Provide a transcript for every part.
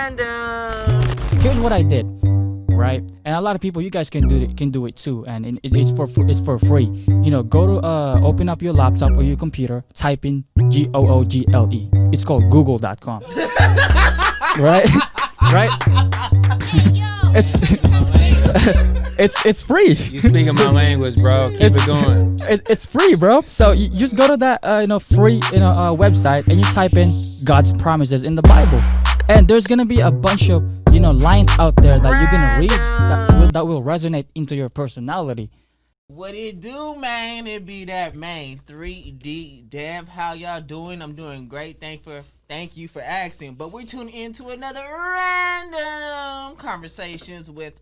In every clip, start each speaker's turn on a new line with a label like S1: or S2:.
S1: random.
S2: Here's what I did, right? And a lot of people, you guys can do it too, and it's for free. Go to open up your laptop or your computer, type in Google. It's called Google.com, right? Right? It's free.
S3: You speaking my language, bro. Keep it going.
S2: It's free, bro. So you just go to that free website and you type in God's promises in the Bible, and there's gonna be a bunch of lines out there that you're gonna read that will resonate into your personality.
S1: What it do, man? It be that Mayne 3D Dev. How y'all doing? I'm doing great. Thank you for asking. But we're tuning into another random conversations with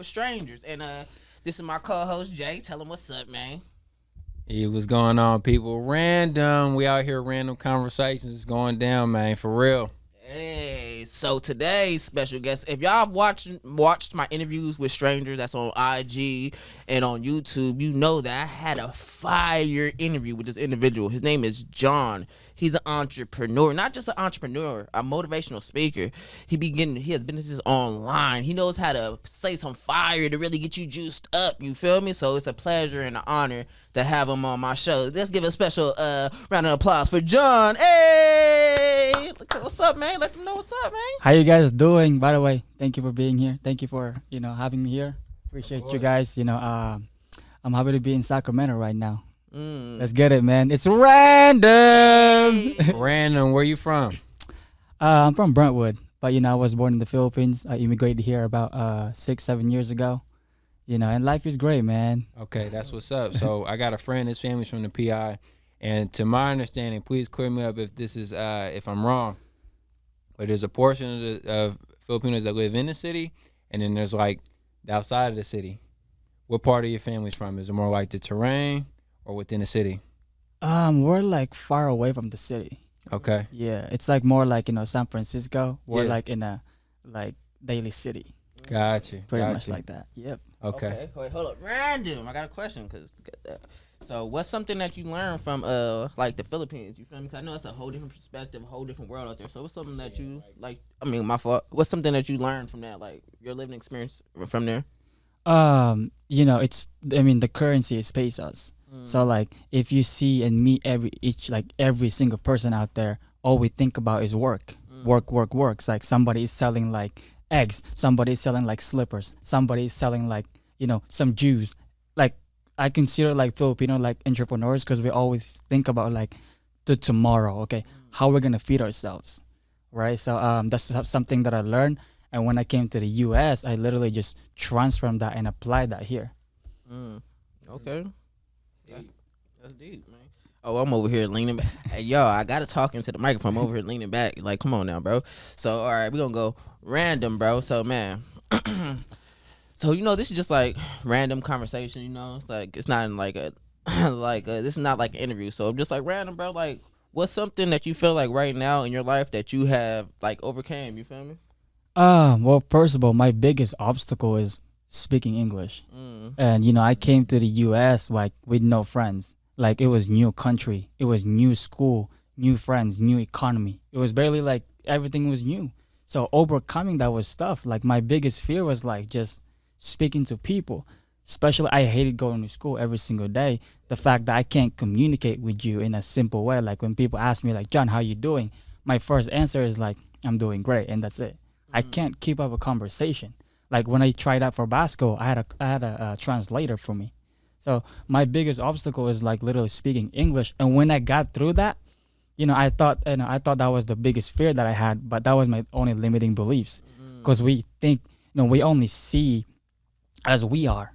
S1: strangers. And this is my co-host Jay. Tell him what's up, man.
S3: Hey, what's going on, people? Random. We out here, random conversations going down, man. For real.
S1: Hey, so today's special guest, if y'all watched my interviews with strangers that's on IG and on YouTube, you know that I had a fire interview with this individual. His name is John. He's an entrepreneur, not just an entrepreneur, a motivational speaker. He has businesses online. He knows how to say some fire to really get you juiced up. You feel me? So it's a pleasure and an honor to have him on my show. Let's give a special round of applause for John. Hey, what's up, man? Let them know what's up, man.
S2: How you guys doing? By the way, thank you for being here. Thank you for having me here. Appreciate you guys. I'm happy to be in Sacramento right now. Let's get it, man. It's random.
S3: Random. Where you from?
S2: I'm from Brentwood, but I was born in the Philippines. I immigrated here about 6-7 years ago. And life is great, man.
S3: Okay, that's what's up. So I got a friend. His family's from the PI, and to my understanding, please clear me up if this is if I'm wrong. But there's a portion of Filipinos that live in the city, and then there's like the outside of the city. What part of your family's from? Is it more like the terrain or within the city?
S2: We're like far away from the city.
S3: Okay.
S2: Yeah, it's like more like San Francisco. We're like in a like Daly City.
S3: Gotcha.
S2: Pretty much like that. Yep.
S3: Okay.
S1: Wait, hold up. Random. I got a question because so what's something that you learned from like the Philippines? You feel me? 'Cause I know it's a whole different perspective, a whole different world out there. So what's something that you like? I mean, my fault. What's something that you learned from that? Like your living experience from there?
S2: It's the currency is pesos. So like if you see and meet every single person out there, all we think about is work. Work. It's like somebody is selling like eggs, somebody is selling like slippers, somebody is selling like some Jews. Like I consider like Filipino like entrepreneurs because we always think about like the tomorrow. Okay, how we're gonna feed ourselves, right? So that's something that I learned. And when I came to the U.S., I literally just transformed that and applied that here.
S1: Okay. That's deep, man. Oh, I'm over here leaning back. Hey, y'all, I got to talk into the microphone. I'm over here leaning back. Like, come on now, bro. So, all right, we're going to go random, bro. So, man. So, this is just like random conversation, It's like, it's not like this is not like an interview. So, I'm just like random, bro. Like, what's something that you feel like right now in your life that you have like overcame? You feel me?
S2: Well, first of all, my biggest obstacle is speaking English. And, I came to the U.S. like with no friends. Like it was new country. It was new school, new friends, new economy. It was barely like everything was new. So overcoming that was tough. Like my biggest fear was like just speaking to people. Especially I hated going to school every single day. The fact that I can't communicate with you in a simple way. Like when people ask me like, John, how you doing? My first answer is like, I'm doing great. And that's it. I can't keep up a conversation. Like when I tried out for basketball, I had a translator for me. So my biggest obstacle is like literally speaking English. And when I got through that, I thought that was the biggest fear that I had, but that was my only limiting beliefs. Because we think, we only see as we are,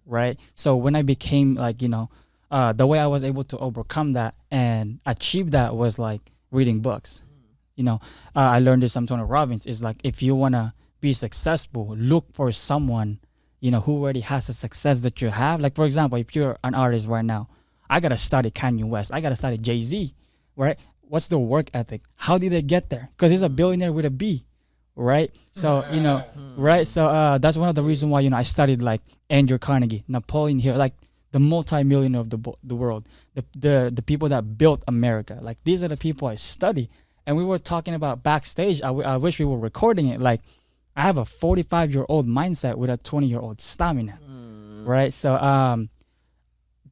S2: right? So when I became like, the way I was able to overcome that and achieve that was like reading books. I learned this from Tony Robbins. Is like if you wanna be successful, look for someone who already has the success that you have. Like for example, if you're an artist right now, I gotta study Kanye West, I gotta study Jay-Z, right? What's the work ethic? How did they get there? Because he's a billionaire with a B, right? So right. So that's one of the reasons why I studied like Andrew Carnegie, Napoleon Hill, like the multi-millionaire of the world, the people that built America. Like these are the people I study. and we were talking about backstage. I wish we were recording it. Like, I have a 45-year-old mindset with a 20-year-old stamina, right? So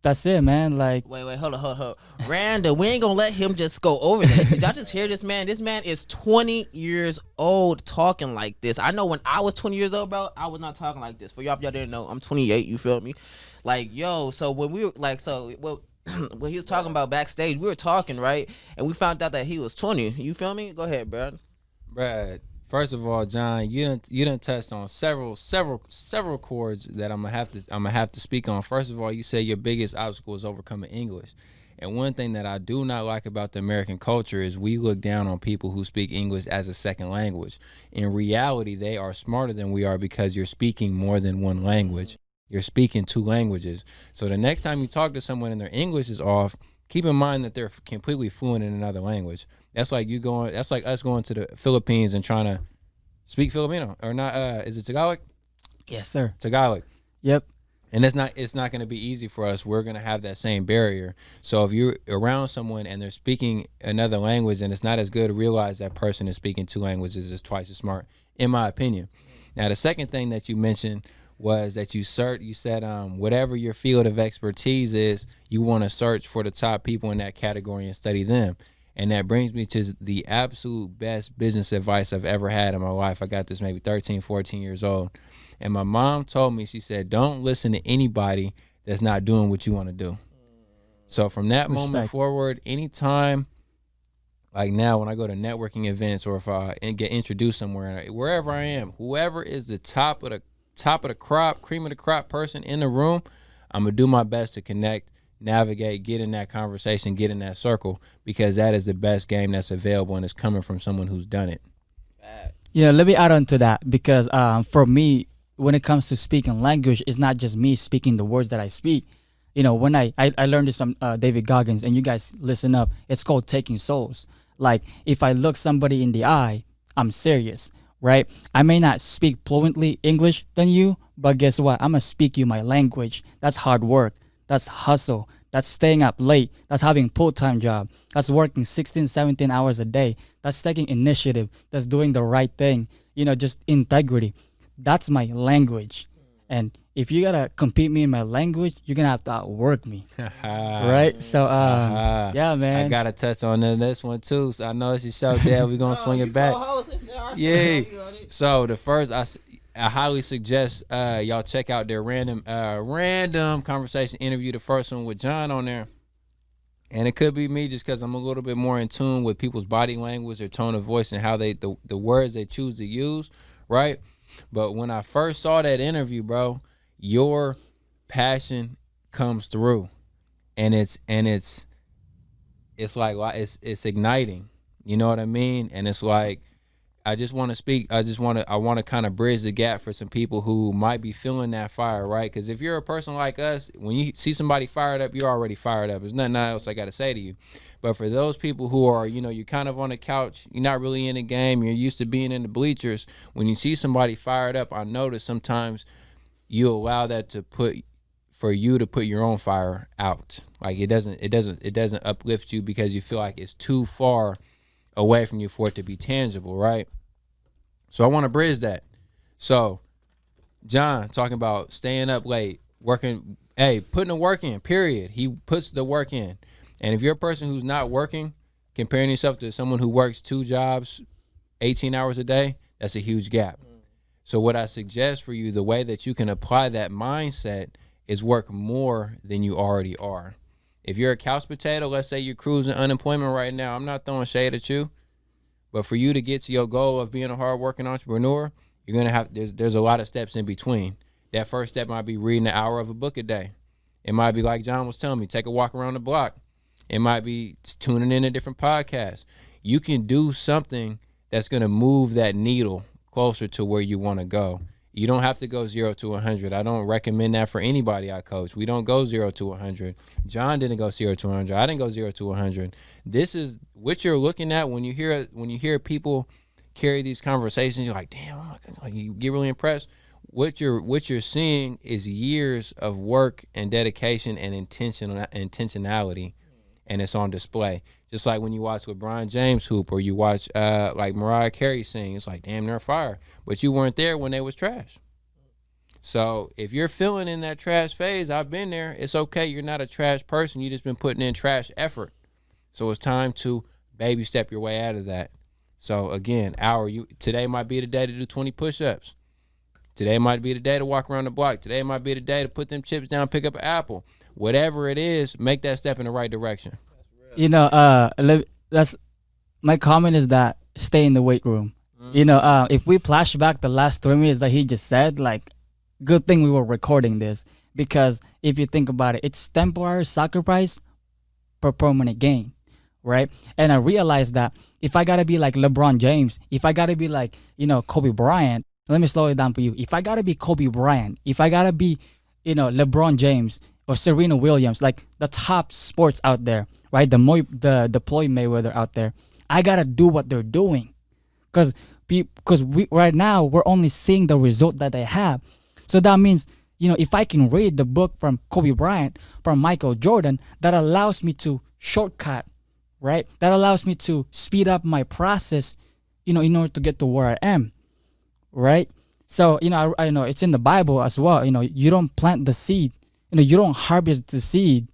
S2: that's it, man. Like,
S1: Wait, hold on. Randa, we ain't gonna let him just go over that. Did y'all just hear this man? This man is 20 years old talking like this. I know when I was 20 years old, bro, I was not talking like this. For y'all, if y'all didn't know, I'm 28. You feel me? Like, yo, so when we were like, when he was talking about backstage, we were talking, right? And we found out that he was 20. You feel me? Go ahead, bro.
S3: Brad, first of all, John, you done touched on several chords that I'm gonna have to speak on. First of all, you say your biggest obstacle is overcoming English. And one thing that I do not like about the American culture is we look down on people who speak English as a second language. In reality, they are smarter than we are because you're speaking more than one language. You're speaking two languages. So the next time you talk to someone and their English is off, keep in mind that they're completely fluent in another language. That's like us going to the Philippines and trying to speak Filipino or not. Is it Tagalog?
S2: yes, sir.
S3: Tagalog.
S2: Yep.
S3: And it's not going to be easy for us. We're going to have that same barrier. So if you're around someone and they're speaking another language and it's not as good, realize that person is speaking two languages is twice as smart, in my opinion. Now, the second thing that you mentioned was that you said whatever your field of expertise is, you want to search for the top people in that category and study them. And that brings me to the absolute best business advice I've ever had in my life. I got this maybe 13, 14 years old. And my mom told me, she said, don't listen to anybody that's not doing what you want to do. So from that moment forward, anytime, like now when I go to networking events or if I get introduced somewhere, wherever I am, whoever is the top of the crop, cream of the crop person in the room, I'm going to do my best to connect, navigate, get in that conversation, get in that circle, because that is the best game that's available and it's coming from someone who's done it.
S2: Yeah, let me add on to that because for me, when it comes to speaking language, it's not just me speaking the words that I speak. You know, when I learned this from David Goggins, and you guys listen up, it's called taking souls. Like, if I look somebody in the eye, I'm serious, right? I may not speak fluently English than you, but guess what? I'm going to speak you my language. That's hard work. That's hustle. That's staying up late. That's having full-time job. That's working 16, 17 hours a day. That's taking initiative. That's doing the right thing. You know, just integrity. That's my language. And if you gotta compete me in my language, you're gonna have to outwork me. Right? So yeah, man.
S3: I gotta touch on this one too. So I know it's your show, Dad. We're gonna swing it back. Yeah. So the first I highly suggest y'all check out their random conversation interview, the first one with John on there. And it could be me just because I'm a little bit more in tune with people's body language, their tone of voice, and how the words they choose to use, right? But when I first saw that interview, bro, your passion comes through, and it's like it's igniting. You know what I mean? And it's like I want to kind of bridge the gap for some people who might be feeling that fire, right? Because if you're a person like us, when you see somebody fired up, you're already fired up. There's nothing else I got to say to you. But for those people who are, you know, you're kind of on the couch, you're not really in the game, you're used to being in the bleachers. When you see somebody fired up, I notice sometimes you allow that for you to put your own fire out. Like it doesn't uplift you because you feel like it's too far away from you for it to be tangible, right? So I want to bridge that. So John talking about staying up late, working, putting the work in, period. He puts the work in. And if you're a person who's not working, comparing yourself to someone who works 2 jobs, 18 hours a day, that's a huge gap. So what I suggest for you, the way that you can apply that mindset is work more than you already are. If you're a couch potato, let's say you're cruising unemployment right now, I'm not throwing shade at you, but for you to get to your goal of being a hardworking entrepreneur, you're gonna have there's a lot of steps in between. That first step might be reading an hour of a book a day. It might be like John was telling me, take a walk around the block. It might be tuning in a different podcast. You can do something that's gonna move that needle closer to where you want to go. You don't have to go 0 to 100. I don't recommend that for anybody I coach. We don't go 0 to 100. John didn't go 0 to 100. I didn't go 0 to 100. This is what you're looking at when you hear people carry these conversations. You're like, damn, like you get really impressed. What you're seeing is years of work and dedication and intentionality. and it's on display. Just like when you watch LeBron James hoop or you watch like Mariah Carey sing, it's like, damn, they're fire. But you weren't there when they was trash. So if you're feeling in that trash phase, I've been there. It's okay. You're not a trash person. You just been putting in trash effort. So it's time to baby step your way out of that. So again, today might be the day to do 20 push-ups. Today might be the day to walk around the block. Today might be the day to put them chips down, pick up an apple. Whatever it is, make that step in the right direction.
S2: You know, that's my comment is that stay in the weight room. You know, if we flash back the last 3 minutes that he just said, like, good thing we were recording this, because if you think about it, it's temporary sacrifice for permanent gain, right? And I realized that if I gotta be like LeBron James, if I gotta be like, you know, Kobe Bryant, let me slow it down for you. If I gotta be Kobe Bryant, if I gotta be, you know, LeBron James or Serena Williams, like the top sports out there, right? The Floyd Mayweather out there, I gotta do what they're doing, because we right now we're only seeing the result that they have. So that means, you know, if I can read the book from Kobe Bryant, from Michael Jordan, that allows me to shortcut, right? That allows me to speed up my process, you know, in order to get to where I am, right? So, you know, I know it's in the Bible as well. You know, you don't plant the seed. You know, you don't harvest the seed.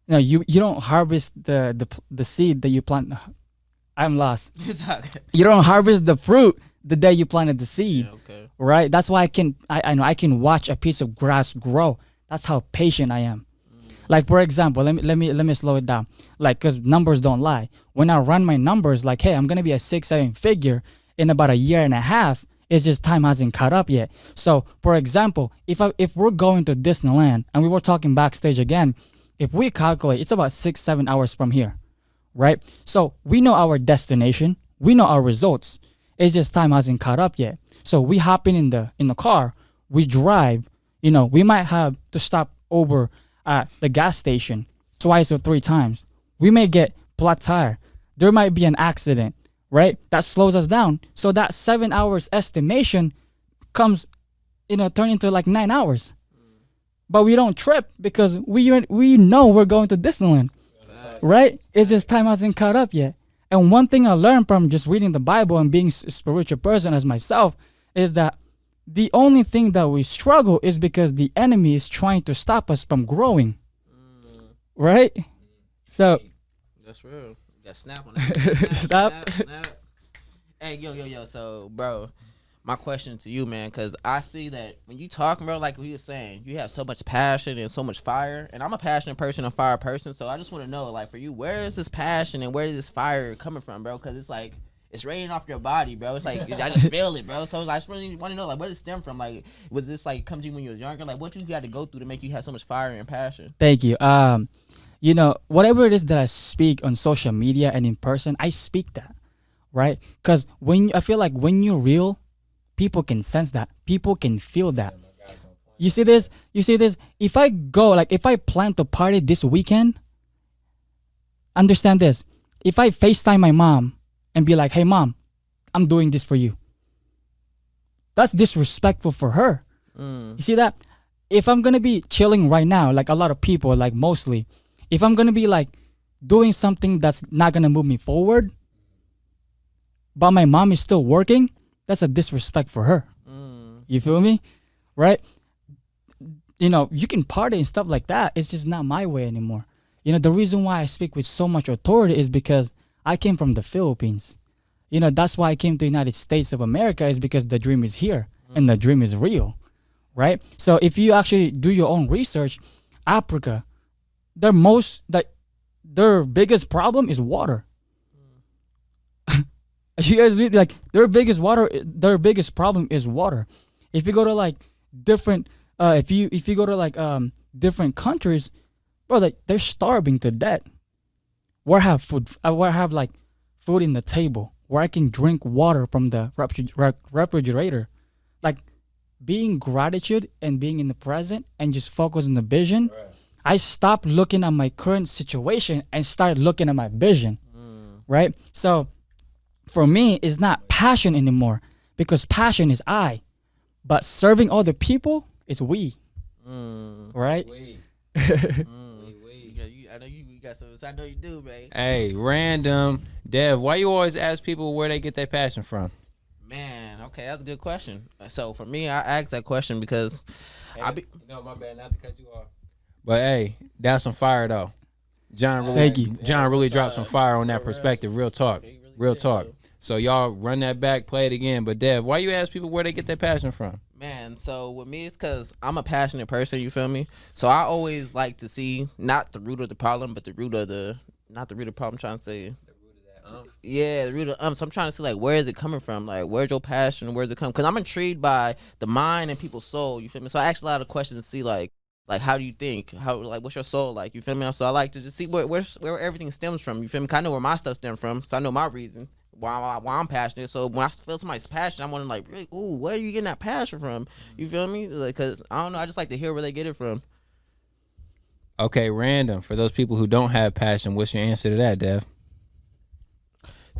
S2: You know, you don't harvest the seed that you plant. I'm lost. You don't harvest the fruit the day you planted the seed.
S1: Yeah, okay.
S2: Right? That's why I know I can watch a piece of grass grow. That's how patient I am. Like, for example, let me slow it down. Like, because numbers don't lie. When I run my numbers, like, hey, I'm gonna be a 6-7 figure in about a year and a half. It's just time hasn't caught up yet. So, for example, if we're going to Disneyland and we were talking backstage again, if we calculate, it's about 6-7 hours from here, right? So we know our destination, we know our results. It's just time hasn't caught up yet. So we hop in the car, we drive. You know, we might have to stop over at the gas station 2 or 3 times. We may get flat tire. There might be an accident, right? That slows us down. So that 7 hours estimation comes, you know, turn into like 9 hours. But we don't trip because we know we're going to Disneyland, right? It's just time hasn't caught up yet. And one thing I learned from just reading the Bible and being a spiritual person as myself is that the only thing that we struggle is because the enemy is trying to stop us from growing, right? So
S1: that's real. You got snap on that.
S2: Stop.
S1: Snap. Hey, yo. So, bro, my question to you, man, because I see that when you talking, bro, like we were saying, you have so much passion and so much fire. And I'm a passionate person, a fire person. So I just want to know, like, for you, where is this passion and where is this fire coming from, bro? Because it's like, it's raining off your body, bro. It's like, I just feel it, bro. So I just really want to know, like, where does it stem from? Like, was this, like, come to you when you were younger? Like, what you got to go through to make you have so much fire and passion?
S2: Thank you. You know, whatever it is that I speak on social media and in person, I speak that, right? Because I feel like when you're real, people can sense that. People can feel that. You see this? If I plan to party this weekend, understand this. If I FaceTime my mom and be like, hey, mom, I'm doing this for you, that's disrespectful for her. You see that? If I'm going to be chilling right now, like a lot of people, like mostly, if I'm going to be like doing something that's not going to move me forward, but my mom is still working, that's a disrespect for her. You feel me? Right? You know, you can party and stuff like that. It's just not my way anymore. You know, the reason why I speak with so much authority is because I came from the Philippines. You know, that's why I came to the United States of America, is because the dream is here and the dream is real. Right? So if you actually do your own research, Africa, their biggest problem is water. You guys read, like, their biggest problem is water. If you go to like different if you go to like different countries, bro, like they're starving to death. Where I have food, where I have like food in the table, where I can drink water from the refrigerator. Like, being gratitude and being in the present and just focus on the vision. Right. I stopped looking at my current situation and start looking at my vision. Right? So for me, it's not passion anymore, because passion is I, but serving other people is we. Right?
S1: Yeah, I know you got some. I know you do, man.
S3: Hey, random. Dev, why you always ask people where they get their passion from?
S1: Man, okay, that's a good question. So for me, I asked that question because
S3: No, my bad, not to cut you off. But hey, that's some fire though. John
S2: Thank you.
S3: really dropped some fire on that perspective. Real talk. Real talk. So y'all run that back, play it again. But Dev, why you ask people where they get their passion from?
S1: Man, so with me, it's because I'm a passionate person. You feel me? So I always like to see not the root of the problem, but the root of the not the root of the problem. I'm trying to say. Yeah, the root of So I'm trying to see like where is it coming from? Like where's your passion? Where's it come? Because I'm intrigued by the mind and people's soul. You feel me? So I ask a lot of questions to see like how do you think? How like what's your soul like? You feel me? So I like to just see where everything stems from. You feel me? 'Cause I know where my stuff stems from, so I know my reason why I'm passionate. So when I feel somebody's passion, I'm wondering like, really, ooh, where are you getting that passion from? You feel me? Like, cause I don't know. I just like to hear where they get it from.
S3: Okay, random. For those people who don't have passion, what's your answer to that, Dev?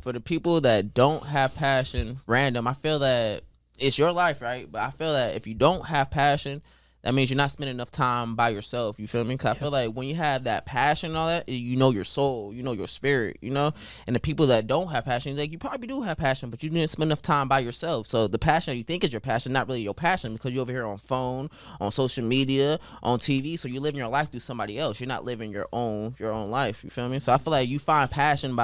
S1: For the people that don't have passion, random, I feel that it's your life, right? But I feel that if you don't have passion, that means you're not spending enough time by yourself. You feel me? Cause I feel like when you have that passion and all that, you know your soul, you know your spirit, you know? And the people that don't have passion, like you probably do have passion, but you didn't spend enough time by yourself. So the passion that you think is your passion, not really your passion because you're over here on phone, on social media, on TV. So you're living your life through somebody else. You're not living your own life. You feel me? So I feel like you find passion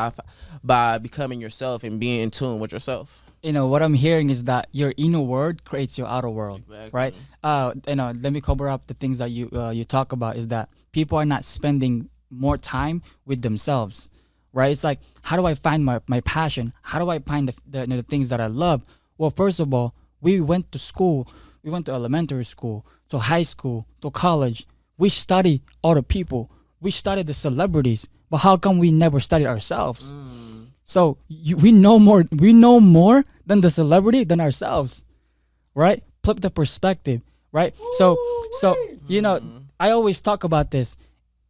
S1: by becoming yourself and being in tune with yourself.
S2: You know what I'm hearing is that your inner world creates your outer world,
S1: Exactly.
S2: right? Let me cover up the things that you talk about is that people are not spending more time with themselves, right? It's like, how do I find my passion? How do I find the things that I love? Well, first of all, we went to school. We went to elementary school, to high school, to college. We study other people. We study the celebrities, but how come we never study ourselves? So we know more than the celebrity than ourselves, right? Flip the perspective, right? So you know, I always talk about this.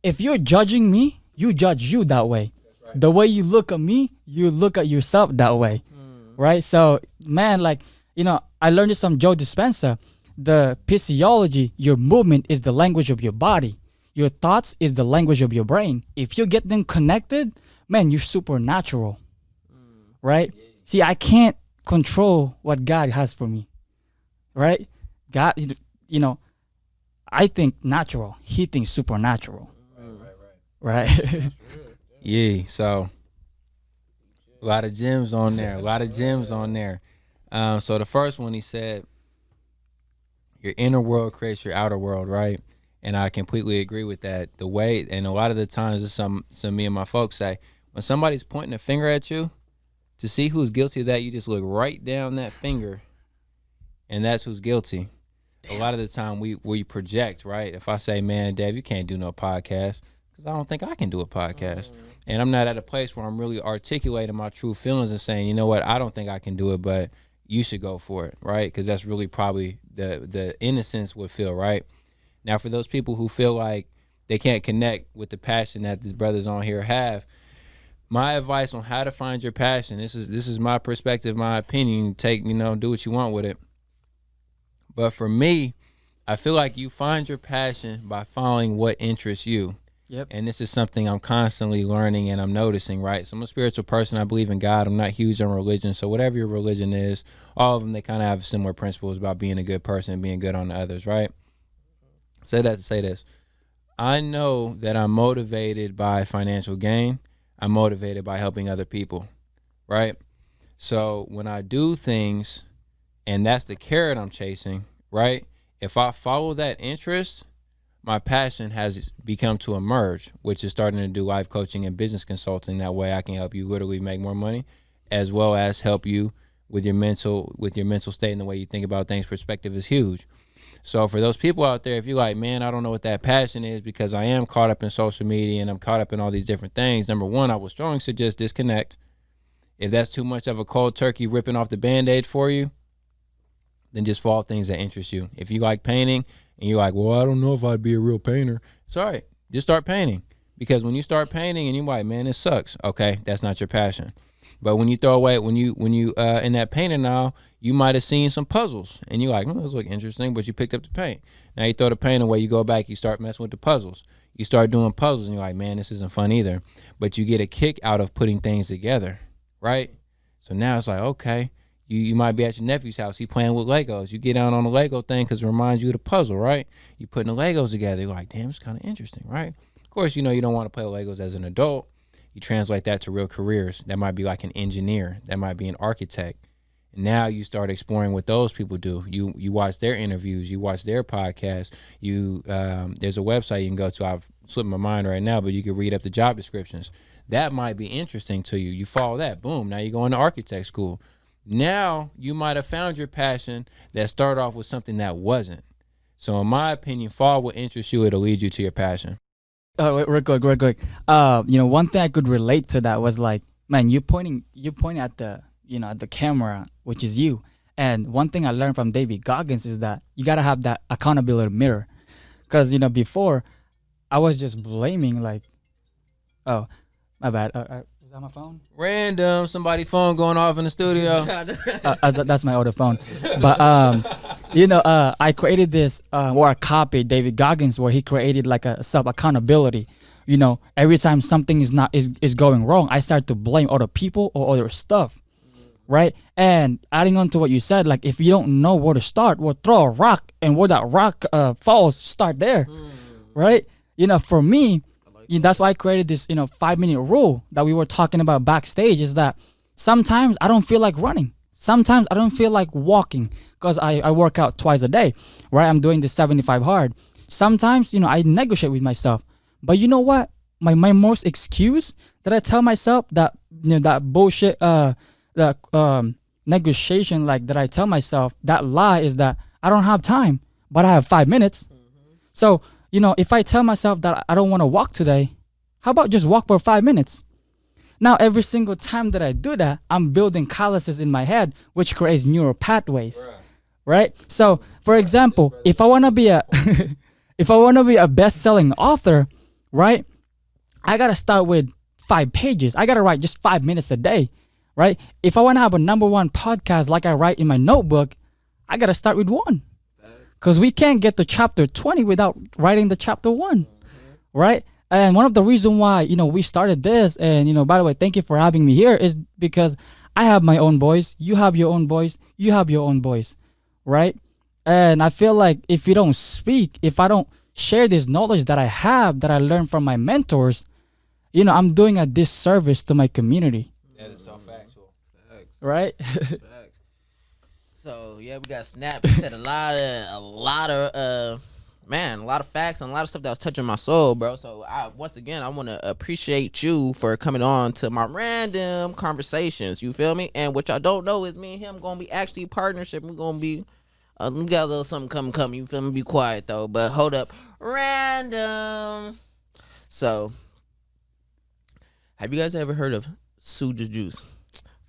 S2: If you're judging me, you judge you that way. Right. The way you look at me, you look at yourself that way, right? So man, like you know, I learned this from Joe Dispenza. The physiology, your movement is the language of your body. Your thoughts is the language of your brain. If you get them connected, man, you're supernatural. Right? See, I can't control what God has for me. Right? God, you know, I think natural. He thinks supernatural. Right?
S3: Yeah, so a lot of gems on there. So the first one he said, your inner world creates your outer world, right? And I completely agree with that. The way, and a lot of the times, this some me and my folks say, when somebody's pointing a finger at you, to see who's guilty of that, you just look right down that finger, and that's who's guilty. Damn. A lot of the time, we project, right? If I say, man, Dave, you can't do no podcast, because I don't think I can do a podcast. And I'm not at a place where I'm really articulating my true feelings and saying, you know what, I don't think I can do it, but you should go for it, right? Because that's really probably the innocence would feel, right? Now, for those people who feel like they can't connect with the passion that these brothers on here have, my advice on how to find your passion, this is my perspective, my opinion. Take, do what you want with it. But for me, I feel like you find your passion by following what interests you.
S2: Yep.
S3: And this is something I'm constantly learning and I'm noticing, right? So I'm a spiritual person. I believe in God. I'm not huge on religion. So whatever your religion is, all of them, they kind of have similar principles about being a good person and being good on others, right? Say that to say this. I know that I'm motivated by financial gain. I'm motivated by helping other people, right? So when I do things, and that's the carrot I'm chasing, right? If I follow that interest, my passion has become to emerge, which is starting to do life coaching and business consulting. That way I can help you literally make more money, as well as help you with your mental state and the way you think about things. Perspective is huge. So for those people out there, if you're like, man, I don't know what that passion is because I am caught up in social media and I'm caught up in all these different things. Number one, I would strongly suggest disconnect. If that's too much of a cold turkey ripping off the Band-Aid for you, then just follow things that interest you. If you like painting and you're like, well, I don't know if I'd be a real painter, it's all right. Just start painting. Because when you start painting and you're like, man, this sucks. Okay, that's not your passion. But when you throw away, when you in that painting now, you might have seen some puzzles, and you're like, those look interesting, but you picked up the paint. Now you throw the paint away, you go back, you start messing with the puzzles. You start doing puzzles, and you're like, man, this isn't fun either. But you get a kick out of putting things together, right? So now it's like, okay, you might be at your nephew's house, he playing with Legos. You get down on the Lego thing because it reminds you of the puzzle, right? You putting the Legos together, you're like, damn, it's kind of interesting, right? Of course, you don't want to play with Legos as an adult. You translate that to real careers. That might be like an engineer. That might be an architect. And now you start exploring what those people do. You watch their interviews. You watch their podcasts. There's a website you can go to. I've slipped my mind right now, but you can read up the job descriptions. That might be interesting to you. You follow that. Boom. Now you're going to architect school. Now you might have found your passion that started off with something that wasn't. So in my opinion, follow what interests you. It'll lead you to your passion.
S2: Oh, wait, real quick. One thing I could relate to that was like, man, you're pointing at the, at the camera, which is you. And one thing I learned from David Goggins is that you gotta have that accountability mirror, because before I was just blaming like, oh, my bad. Is that my phone?
S3: Random, somebody phone going off in the studio.
S2: That's my older phone. But I created this or I copied David Goggins, where he created like a self accountability. Every time something is going wrong, I start to blame other people or other stuff, right? And adding on to what you said, like if you don't know where to start, well, throw a rock, and where that rock falls, start there, right? For me, that's why I created this 5-minute rule that we were talking about backstage. Is that sometimes I don't feel like running. Sometimes I don't feel like walking because I work out twice a day, right? I'm doing the 75 hard. Sometimes, I negotiate with myself. But you know what? My most excuse that I tell myself, that that bullshit negotiation, like that I tell myself, that lie is that I don't have time, but I have 5 minutes. So, if I tell myself that I don't want to walk today, how about just walk for 5 minutes? Now, every single time that I do that, I'm building calluses in my head, which creates neural pathways, right? So, for example, if I want to be a best-selling author, right? I gotta start with 5 pages. I gotta write just 5 minutes a day, right? If I want to have a #1 podcast like I write in my notebook, I gotta start with 1, because we can't get to chapter 20 without writing the chapter 1, right? And one of the reasons why, we started this, and, by the way, thank you for having me here, is because I have my own voice. You have your own voice. You have your own voice, right? And I feel like if you don't speak, if I don't share this knowledge that I have, that I learned from my mentors, I'm doing a disservice to my community.
S3: That is so factual.
S2: Right?
S1: So yeah, we got Snap. He said a lot of facts and a lot of stuff that was touching my soul, bro. So once again, I want to appreciate you for coming on to my random conversations. You feel me? And what y'all don't know is me and him gonna be actually partnership. We're gonna be we got a little something coming. You feel me? Be quiet though. But hold up, random. So, have you guys ever heard of suja juice?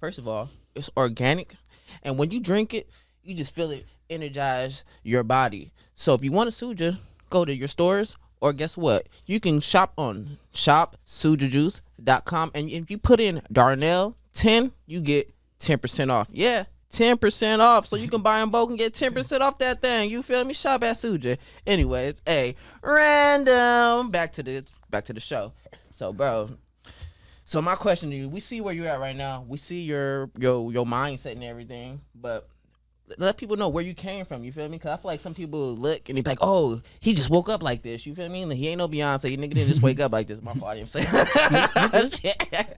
S1: First of all, it's organic. And when you drink it, you just feel it energize your body. So if you want a suja, go to your stores, or guess what? You can shop on shopsujajuice.com. And if you put in Darnell 10, you get 10% off. Yeah, 10% off. So you can buy them both and get 10% off that thing. You feel me? Shop at Suja. Anyways, hey, random. Back to the show. So, bro. So my question to you, we see where you're at right now. We see your mindset and everything, but let people know where you came from. You feel me? Because I feel like some people look and they be like, oh, he just woke up like this. You feel me? Like, he ain't no Beyonce. You nigga didn't just wake up like this. My fault. I'm saying.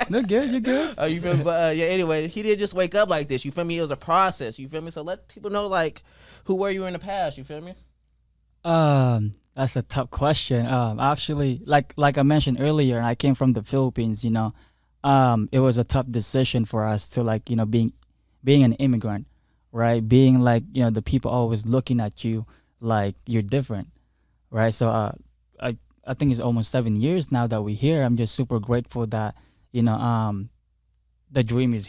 S2: You're good. You're good.
S1: Oh, you feel me? But yeah. Anyway, he didn't just wake up like this. You feel me? It was a process. You feel me? So let people know like who were you in the past. You feel me?
S2: That's a tough question. Actually, like I mentioned earlier, I came from the Philippines. It was a tough decision for us to being an immigrant, right? Being like the people always looking at you like you're different, right? So I think it's almost 7 years now that we're here. I'm just super grateful that the dream is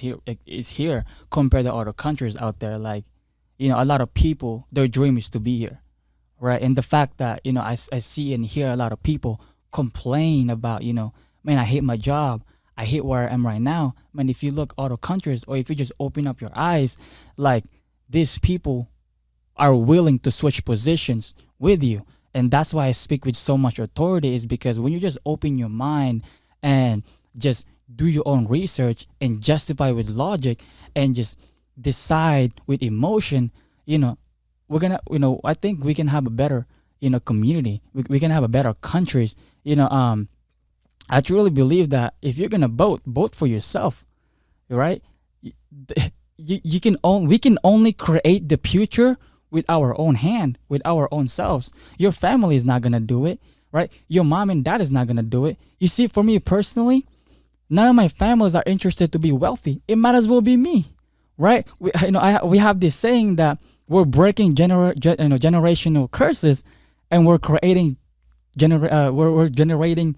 S2: here compared to other countries out there. Like a lot of people, their dream is to be here. Right, and the fact that I see and hear a lot of people complain about man, I hate my job, I hate where I am right now. Man, if you look other countries, or if you just open up your eyes, like these people are willing to switch positions with you. And that's why I speak with so much authority, is because when you just open your mind and just do your own research and justify with logic and just decide with emotion, you know, we're gonna, I think we can have a better, community. We can have a better countries. I truly believe that if you're gonna vote for yourself, right? You can we can only create the future with our own hand, with our own selves. Your family is not gonna do it, right? Your mom and dad is not gonna do it. You see, for me personally, none of my families are interested to be wealthy. It might as well be me, right? We have this saying that we're breaking generational curses, and we're creating we're generating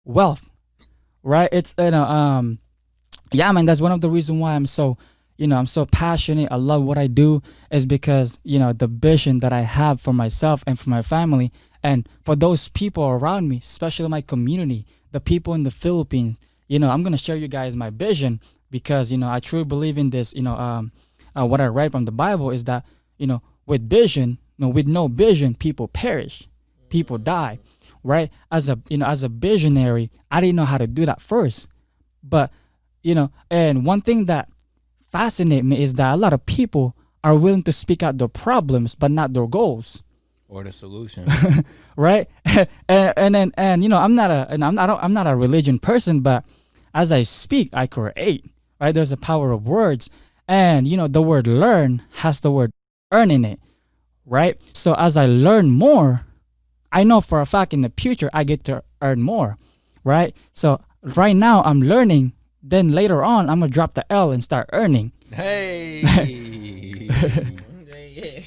S2: wealth, right? It's yeah, man, that's one of the reasons why I'm so passionate. I love what I do, is because the vision that I have for myself and for my family and for those people around me, especially my community, the people in the Philippines. I'm gonna share you guys my vision, because I truly believe in this. What I read from the Bible is that with vision, with no vision, people perish, people die, right? As a visionary, I didn't know how to do that first, but and one thing that fascinates me is that a lot of people are willing to speak out their problems but not their goals
S3: or the solution.
S2: Right? and I'm not a religion person, but as I speak, I create, right? There's a power of words, and the word learn has the word earn in it, right? So as I learn more, I know for a fact in the future I get to earn more, right? So right now I'm learning, then later on I'm gonna drop the L and start earning.
S3: Hey.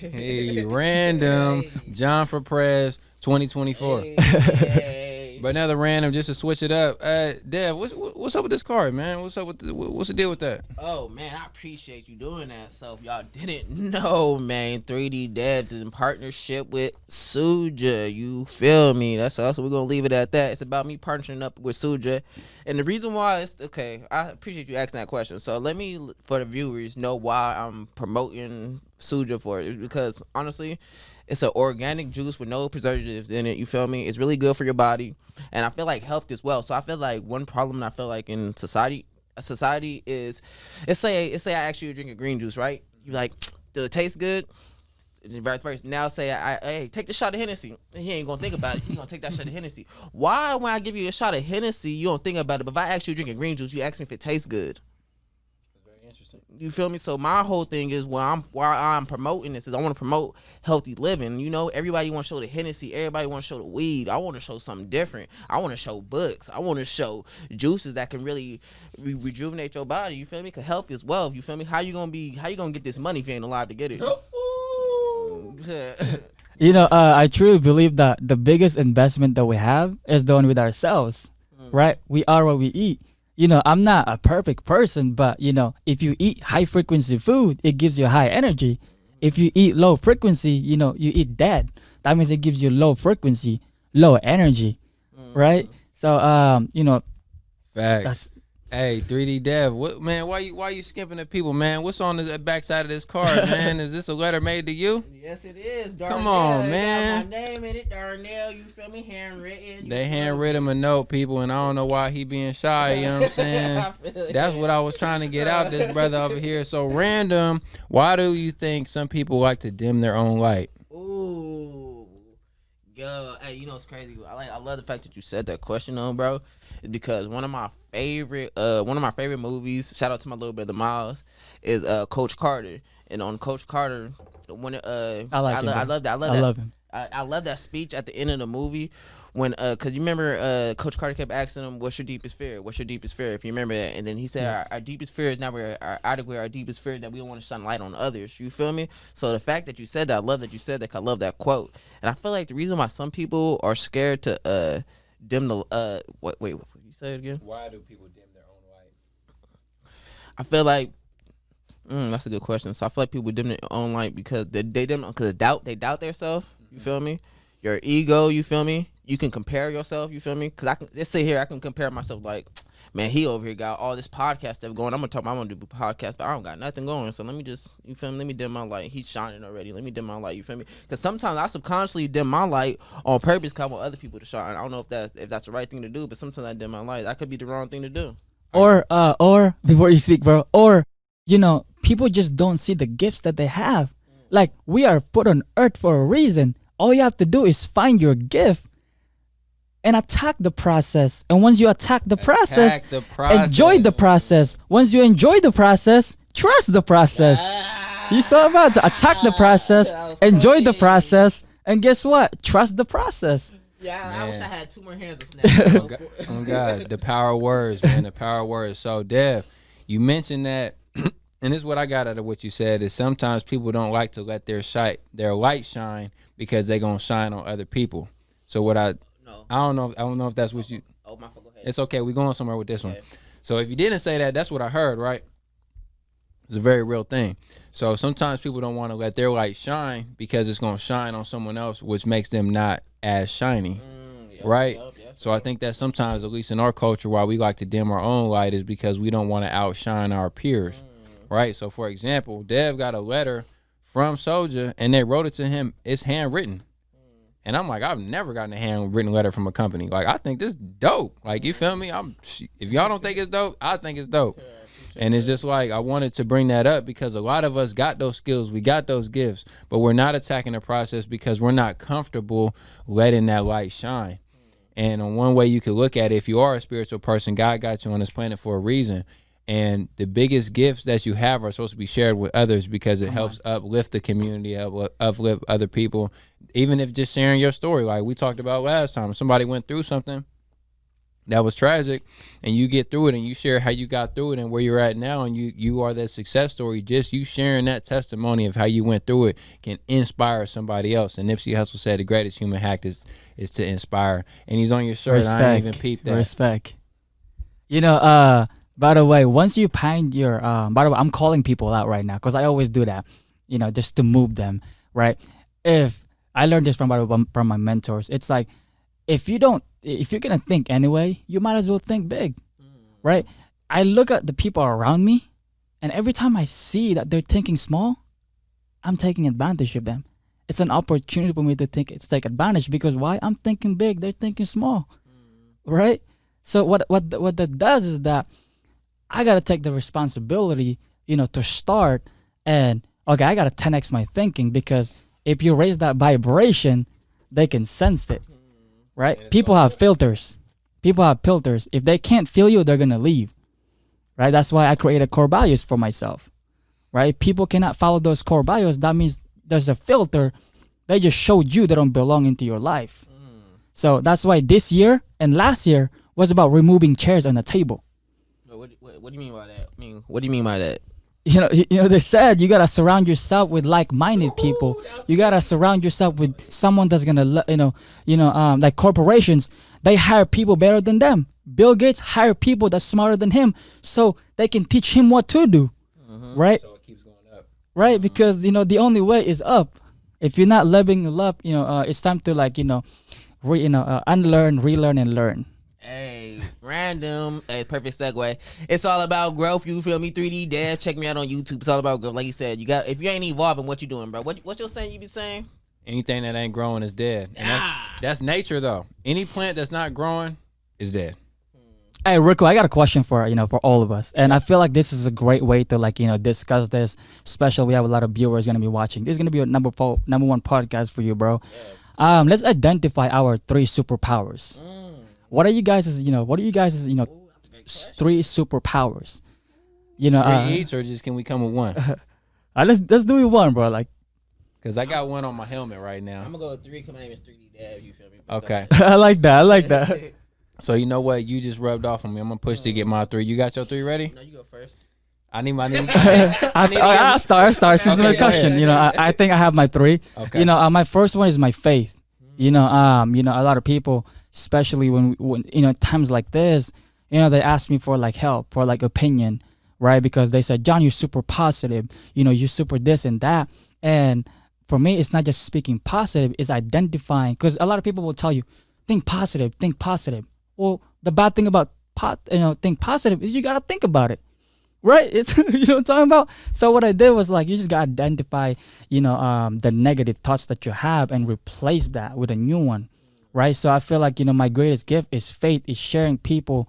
S3: Hey, random John for Prez 2024. But another random, just to switch it up. Dev, what's up with this card, man? What's the deal with that?
S1: Oh man, I appreciate you doing that. So if y'all didn't know, man, 3D Dads is in partnership with Suja. You feel me? That's us. So we're gonna leave it at that. It's about me partnering up with Suja, and the reason why it's okay. I appreciate you asking that question. So let me, for the viewers, know why I'm promoting Suja for it, because honestly, it's an organic juice with no preservatives in it. You feel me? It's really good for your body, and I feel like health as well. So I feel like one problem I feel like in society is, let's say I ask you to drink a green juice, right? You like, does it taste good? Vice versa. Now say hey, take the shot of Hennessy. He ain't gonna think about it. He gonna take that shot of Hennessy. Why, when I give you a shot of Hennessy, you don't think about it? But if I ask you to drink a green juice, you ask me if it tastes good.
S3: Interesting.
S1: You feel me? So my whole thing is, why I'm promoting this is I want to promote healthy living. Everybody want to show the Hennessy. Everybody want to show the weed. I want to show something different. I want to show books. I want to show juices that can really rejuvenate your body. You feel me? Because health is wealth. You feel me? How you gonna get this money if you ain't alive to get it?
S2: I truly believe that the biggest investment that we have is the one with ourselves, right? We are what we eat. I'm not a perfect person, but if you eat high frequency food, it gives you high energy. If you eat low frequency, you eat dead. That means it gives you low frequency, low energy, right? So
S3: Facts. Hey, 3D Dev, what, man? Why you skimping at people, man? What's on the backside of this card, man? Is this a letter made to you?
S1: Yes, it is. Darnell.
S3: Come on, man.
S1: Got my name in it, Darnell. You feel me? Handwritten.
S3: They handwritten him a note, people, and I don't know why he being shy. You know what I'm saying? That's what I was trying to get out this brother over here. So random. Why do you think some people like to dim their own light?
S1: Ooh. Yo, hey, it's crazy. I love the fact that you said that question, bro. It's because one of my favorite movies, shout out to my little brother Miles, is Coach Carter. And on Coach Carter, when I love him. I love that speech at the end of the movie when cause you remember Coach Carter kept asking him, "What's your deepest fear? What's your deepest fear?" If you remember that, and then he said, "Our deepest fear is never adequate. Our deepest fear is that we don't want to shine light on others." You feel me? So the fact that you said that, I love that you said that. I love that quote, and I feel like the reason why some people are scared to dim the wait, you say it again?
S3: Why do people dim their own light?
S1: I feel like that's a good question. So I feel like people dim their own light because they doubt themselves. You feel me? Your ego. You feel me? you can compare yourself. You feel me? Because I can let's sit here. I can compare myself like, man, he over here got all this podcast stuff going. I'm gonna do a podcast, but I don't got nothing going. So let me just, you feel me? Let me dim my light. He's shining already. Let me dim my light. You feel me? Because sometimes I subconsciously dim my light on purpose, because I want other people to shine. I don't know if that's the right thing to do, but sometimes I dim my light. That could be the wrong thing to do.
S2: Or before you speak, bro, or people just don't see the gifts that they have. Like, we are put on earth for a reason. All you have to do is find your gift and attack the process. And once you attack the process, enjoy the process. Once you enjoy the process, trust the process. You talk about to attack the process, enjoy the process, and guess what? Trust the process.
S1: Yeah,
S3: Man.
S1: I wish I had 2 more hands to snap.
S3: Oh God, the power of words, man, the power of words. So, Dev, you mentioned that, and this is what I got out of what you said, is sometimes people don't like to let their light shine because they're gonna shine on other people. So what I don't know if that's what you.
S1: Oh, my fault. Go ahead.
S3: It's okay. We're going somewhere with this one. So if you didn't say that, that's what I heard, right? It's a very real thing. So sometimes people don't want to let their light shine because it's going to shine on someone else, which makes them not as shiny, right? So I think that sometimes, at least in our culture, why we like to dim our own light is because we don't want to outshine our peers, right? So for example, Dev got a letter from Soulja and they wrote it to him. It's handwritten. And I'm like, I've never gotten a handwritten letter from a company. Like, I think this dope. Like, you feel me? If y'all don't think it's dope, I think it's dope. And it's just like, I wanted to bring that up because a lot of us got those skills. We got those gifts, but we're not attacking the process because we're not comfortable letting that light shine. And on one way you could look at it, if you are a spiritual person, God got you on this planet for a reason. And the biggest gifts that you have are supposed to be shared with others because it helps uplift the community, uplift other people. Even if just sharing your story, like we talked about last time, if somebody went through something that was tragic and you get through it and you share how you got through it and where you're at now, and you are that success story, just you sharing that testimony of how you went through it can inspire somebody else. And Nipsey Hussle said the greatest human act is to inspire. And he's on your shirt.
S2: Respect.
S3: I ain't even peeped that.
S2: Respect. By the way, once you find your by the way, I'm calling people out right now because I always do that, just to move them, right? If I learned this from my mentors, it's like, if you're gonna think anyway, you might as well think big, right? I look at the people around me, and every time I see that they're thinking small, I'm taking advantage of them. It's an opportunity for me to take advantage, because why? I'm thinking big, they're thinking small, right? So what that does is that I gotta take the responsibility, to start, and okay, I gotta 10x my thinking, because if you raise that vibration, they can sense it, right? People have filters. If they can't feel you, they're gonna leave, right? That's why I created core values for myself, right? People cannot follow those core values. That means there's a filter. They just showed you they don't belong into your life. So that's why this year and last year was about removing chairs on the table.
S1: What do you mean by that? What do you mean by that?
S2: They said you gotta surround yourself with like-minded people. You gotta surround yourself with someone that's gonna, like corporations, they hire people better than them. Bill Gates hired people that's smarter than him, so they can teach him what to do, right?
S3: So it keeps going up,
S2: right? Because the only way is up. If you're not leveling up, it's time to unlearn, relearn, and learn.
S1: Hey, random. Hey, perfect segue. It's all about growth. You feel me? 3D Dev. Check me out on YouTube. It's all about growth. Like you said, if you ain't evolving, what you doing, bro? What's your saying? You be saying?
S3: anything that ain't growing is dead. And that's nature, though. Any plant that's not growing is dead.
S2: Hey, Rico, I got a question for all of us, and I feel like this is a great way to discuss this. Especially, we have a lot of viewers gonna be watching. This is gonna be a number one podcast for you, bro. Let's identify our 3 superpowers. What are you guys' three superpowers?
S3: 3 each, or just can we come with one?
S2: Let's do it one, bro.
S3: Cause I got one on my helmet right now.
S1: I'm gonna go with 3. Cause my name is 3D Dad. You feel me?
S3: Okay.
S2: I like that.
S3: So you know what? You just rubbed off on me. I'm gonna push to get my 3. You got your 3 ready?
S1: No, you go first.
S3: I need my name.
S2: I'll start. Since
S3: Okay,
S2: the
S3: go
S2: question,
S3: ahead.
S2: I think I have my 3.
S3: Okay.
S2: My first one is my faith. A lot of people, especially when times like this, they ask me for help, for opinion, right? Because they said, John, you're super positive. You're super this and that. And for me, it's not just speaking positive, it's identifying. Because a lot of people will tell you, think positive, think positive. Well, the bad thing about think positive is you gotta think about it, right? It's you know what I'm talking about. So what I did was like you just gotta identify, the negative thoughts that you have and replace that with a new one, right? So I feel like my greatest gift is faith, is sharing people,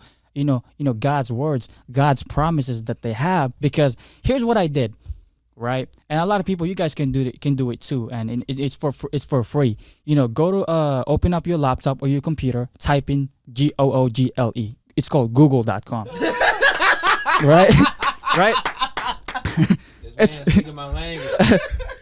S2: God's words, God's promises that they have. Because here's what I did, right? And a lot of people, you guys can do it too, and it's for free. Go to open up your laptop or your computer, type in Google. It's called Google.com, right? Right?
S3: This man speaking my language.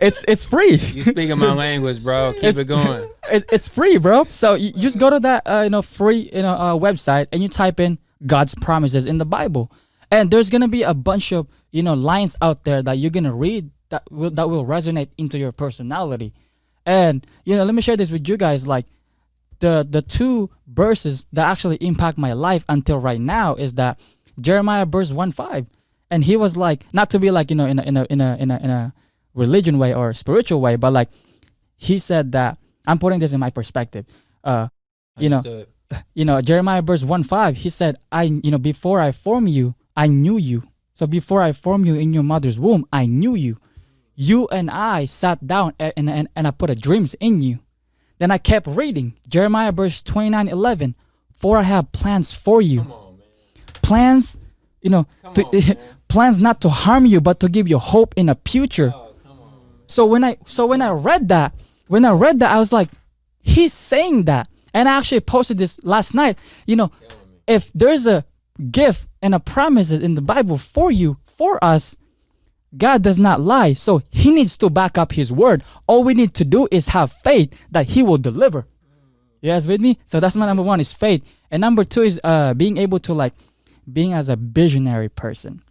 S2: It's free.
S3: You speaking my language, bro. Keep it going.
S2: It's free, bro. So you just go to that free website and you type in God's promises in the Bible, and there's gonna be a bunch of lines out there that you're gonna read that will resonate into your personality. And let me share this with you guys. Like the two verses that actually impact my life until right now is that Jeremiah verse 1:5, and he was like, not to be like in a religion way or spiritual way, but like he said that, I'm putting this in my perspective. Jeremiah verse 1:5, he said, before I formed you, I knew you. So before I formed you in your mother's womb, I knew you. You and I sat down and I put a dreams in you. Then I kept reading Jeremiah verse 29:11, for I have plans for you.
S3: Come on, man.
S2: Plans, plans not to harm you, but to give you hope in a future.
S3: Oh, come on.
S2: So when I read that, I was like, he's saying that. And I actually posted this last night. If there's a gift and a promise in the Bible for you, for us, God does not lie. So he needs to back up his word. All we need to do is have faith that he will deliver. You guys with me? So that's my number one, is faith. And number two is being able to being as a visionary person.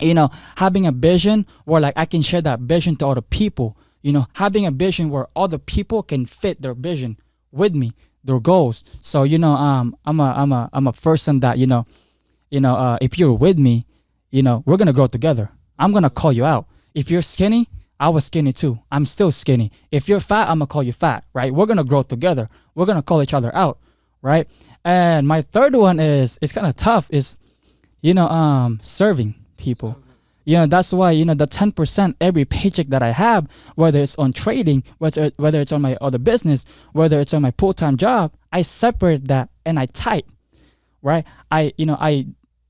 S2: Having a vision where like I can share that vision to other people. Having a vision where other people can fit their vision with me, their goals. So I'm a person that if you're with me, we're gonna grow together. I'm gonna call you out. If you're skinny, I was skinny too. I'm still skinny. If you're fat, I'm gonna call you fat, right? We're gonna grow together. We're gonna call each other out, right? And my third one is, it's kind of tough, is serving people. That's why the 10% every paycheck that I have, whether it's on trading, whether it's on my other business, whether it's on my full-time job, I separate that and I type, right?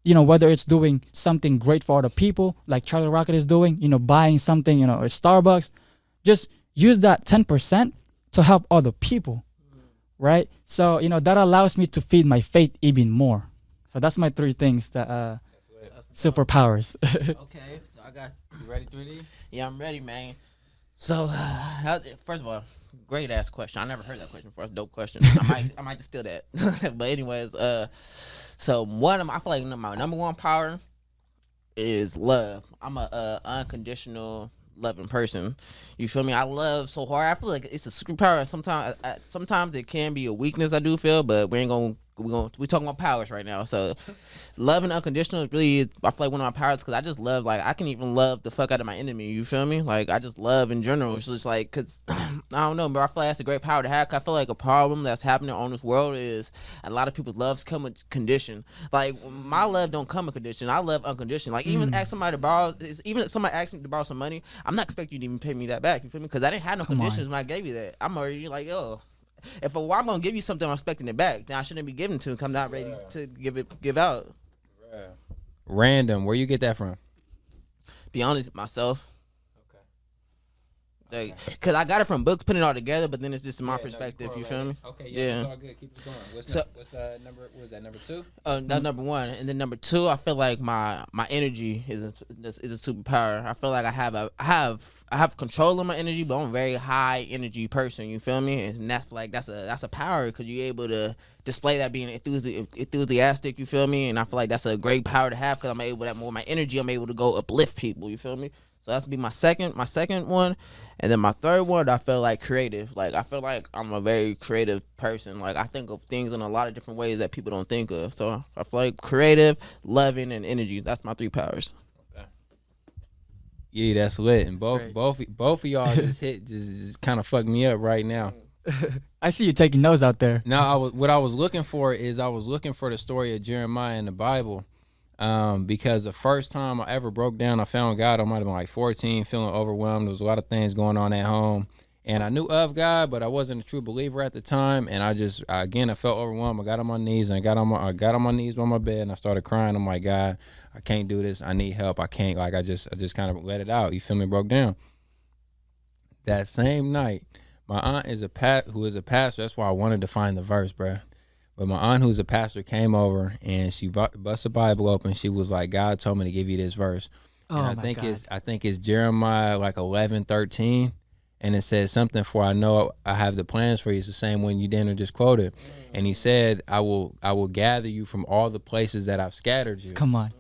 S2: Whether it's doing something great for other people, like Charlie Rocket is doing, buying something, at Starbucks, just use that 10% to help other people, right? So, that allows me to feed my faith even more. So that's my three things that, superpowers.
S1: Okay, so I got.
S3: You ready, 3D?
S1: Yeah, I'm ready, man. So, first of all, great ass question. I never heard that question before. It's a dope question. I might just steal that. But anyways, so I feel like my number one power is love. I'm a unconditional loving person. You feel me? I love so hard. I feel like it's a superpower. Sometimes it can be a weakness, I do feel, but we're talking about powers right now. So loving unconditional really is, I feel like, one of my powers, because I just love, like, I can even love the fuck out of my enemy. You feel me? Like, I just love in general. It's just like, because I don't know, but I feel like that's a great power to have. I feel like a problem that's happening on this world is a lot of people's loves come with condition. Like, my love don't come with condition. I love unconditional. Like, even ask somebody to borrow, even if somebody asks me to borrow some money, I'm not expecting you to even pay me that back. You feel me? Because I didn't have no conditions when I gave you that. I'm already like, yo, if I'm gonna give you something, I'm expecting it back. Then I shouldn't be giving to. I'm not ready to give out.
S3: Random. Where you get that from?
S1: Be honest, myself. Okay. Because I got it from books, putting it all together, but then it's just my perspective. You feel me?
S3: Okay. Yeah. It's all good. Keep it going. What's number? What was that? Number two?
S1: That's number one, and then number two, I feel like my energy is a superpower. I feel like I have control of my energy, but I'm a very high energy person. You feel me? And that's a power, because you're able to display that being enthusiastic. You feel me? And I feel like that's a great power to have, because I'm able to, more my energy, I'm able to go uplift people. You feel me? So that's be my second one. And then my third one, I feel like creative. Like, I feel like I'm a very creative person. Like, I think of things in a lot of different ways that people don't think of. So I feel like creative, loving, and energy. That's my three powers.
S3: Okay. Yeah, that's lit. And both of y'all just kind of fucked me up right now.
S2: I see you taking notes out there.
S3: No, what I was looking for the story of Jeremiah in the Bible. Because the first time I ever broke down, I found God. I might have been like 14, feeling overwhelmed. There was a lot of things going on at home. And I knew of God, but I wasn't a true believer at the time. And I felt overwhelmed. I got on my knees and I got on my knees by my bed and I started crying. I'm like, God, I can't do this. I need help. I can't. Like, I just kind of let it out. You feel me? Broke down. That same night, my aunt who is a pastor. That's why I wanted to find the verse, bruh. But my aunt, who's a pastor, came over and she bust the Bible open. She was like, God told me to give you this verse.
S2: Oh,
S3: And
S2: my God.
S3: I think it's Jeremiah like 11:13. And it says something, for I know I have the plans for you. It's the same one you didn't just quoted. And he said, I will gather you from all the places that I've scattered you.
S2: Come on.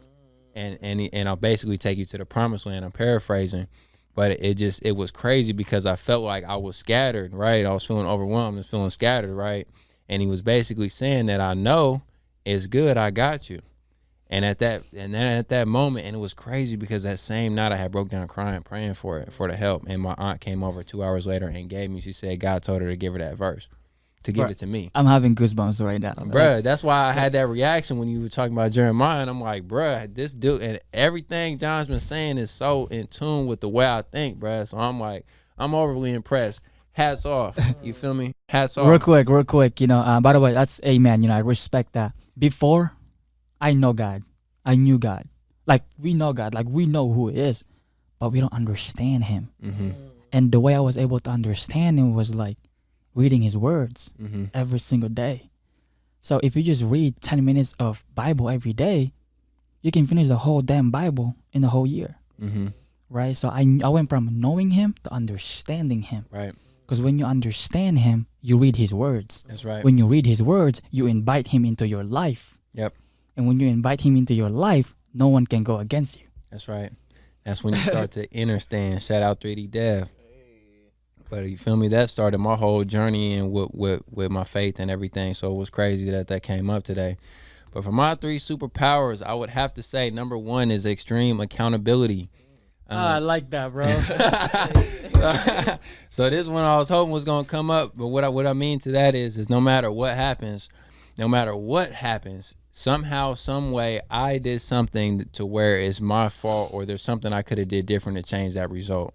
S3: And I'll basically take you to the promised land. I'm paraphrasing. But it was crazy because I felt like I was scattered, right? I was feeling overwhelmed and feeling scattered, right? And he was basically saying that I know it's good, I got you. And then at that moment, and it was crazy because that same night I had broke down crying, praying for the help. And my aunt came over 2 hours later and gave me, she said God told her to give her that verse, to give it to me.
S2: I'm having goosebumps right now.
S3: Bruh, that's why I had that reaction when you were talking about Jeremiah. And I'm like, bruh, this dude, and everything John's been saying is so in tune with the way I think, bruh. So I'm like, I'm overly impressed. Hats off. You feel me? Hats off.
S2: Real quick, by the way, that's amen. I respect that. Before, I know God. I knew God. Like, we know God. Like, we know who he is, but we don't understand him.
S3: Mm-hmm.
S2: And the way I was able to understand him was like reading his words
S3: Mm-hmm.
S2: every single day. So if you just read 10 minutes of Bible every day, you can finish the whole damn Bible in a whole year.
S3: Mm-hmm.
S2: Right? So I went from knowing him to understanding him.
S3: Right.
S2: Because when you understand him, you read his words.
S3: That's right.
S2: When you read his words, you invite him into your life.
S3: Yep.
S2: And when you invite him into your life, no one can go against you.
S3: That's right. That's when you start to understand. Shout out 3D Dev. But you feel me? That started my whole journey and with my faith and everything. So it was crazy that came up today. But for my 3 superpowers, I would have to say number 1 is extreme accountability.
S2: I like that, bro.
S3: So this one I was hoping was gonna come up, but what I mean to that is no matter what happens, somehow, some way, I did something to where it's my fault or there's something I could have did different to change that result.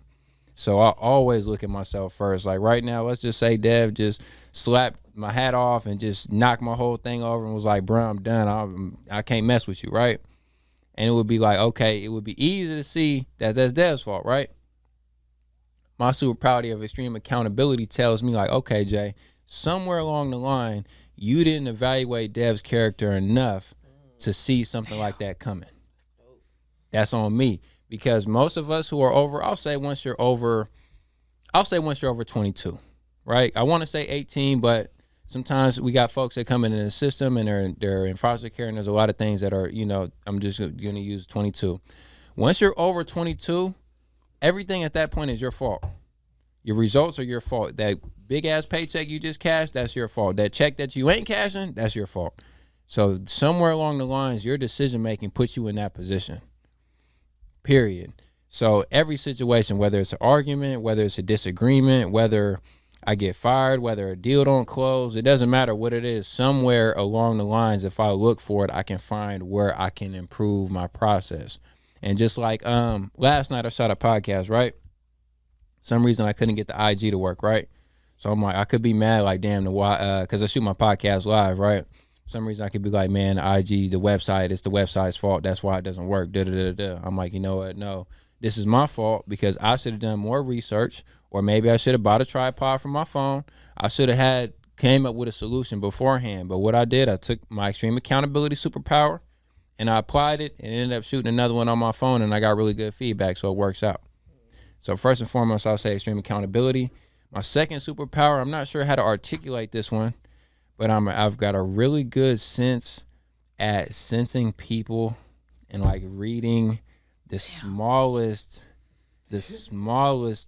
S3: So I always look at myself first. Like right now, let's just say Dev just slapped my hat off and just knocked my whole thing over and was like, bro, I'm done. I can't mess with you, right? And it would be like, okay, it would be easy to see that that's Dev's fault, right? My superpower of extreme accountability tells me like, okay, Jay, somewhere along the line, you didn't evaluate Dev's character enough to see something like that coming. That's on me. Because most of us who are over, I'll say once you're over 22, right? I want to say 18, but sometimes we got folks that come in the system and they're in foster care, and there's a lot of things that are, I'm just going to use 22. Once you're over 22, everything at that point is your fault. Your results are your fault. That big ass paycheck you just cashed, that's your fault. That check that you ain't cashing, that's your fault. So somewhere along the lines, your decision making puts you in that position. Period. So every situation, whether it's an argument, whether it's a disagreement, whether I get fired, whether a deal don't close, it doesn't matter what it is. Somewhere along the lines, if I look for it, I can find where I can improve my process. And just like last night I shot a podcast, right? Some reason I couldn't get the IG to work, right? So I'm like, I could be mad, like, damn, because I shoot my podcast live, right? Some reason I could be like, man, IG, the website, it's the website's fault. That's why it doesn't work. I'm like, you know what? No, this is my fault because I should have done more research, or maybe I should have bought a tripod for my phone. I should have came up with a solution beforehand. But what I did, I took my extreme accountability superpower and I applied it and ended up shooting another one on my phone, and I got really good feedback, so it works out. So first and foremost, I'll say extreme accountability. My second superpower, I'm not sure how to articulate this one, but I've got a really good sense at sensing people and like reading the smallest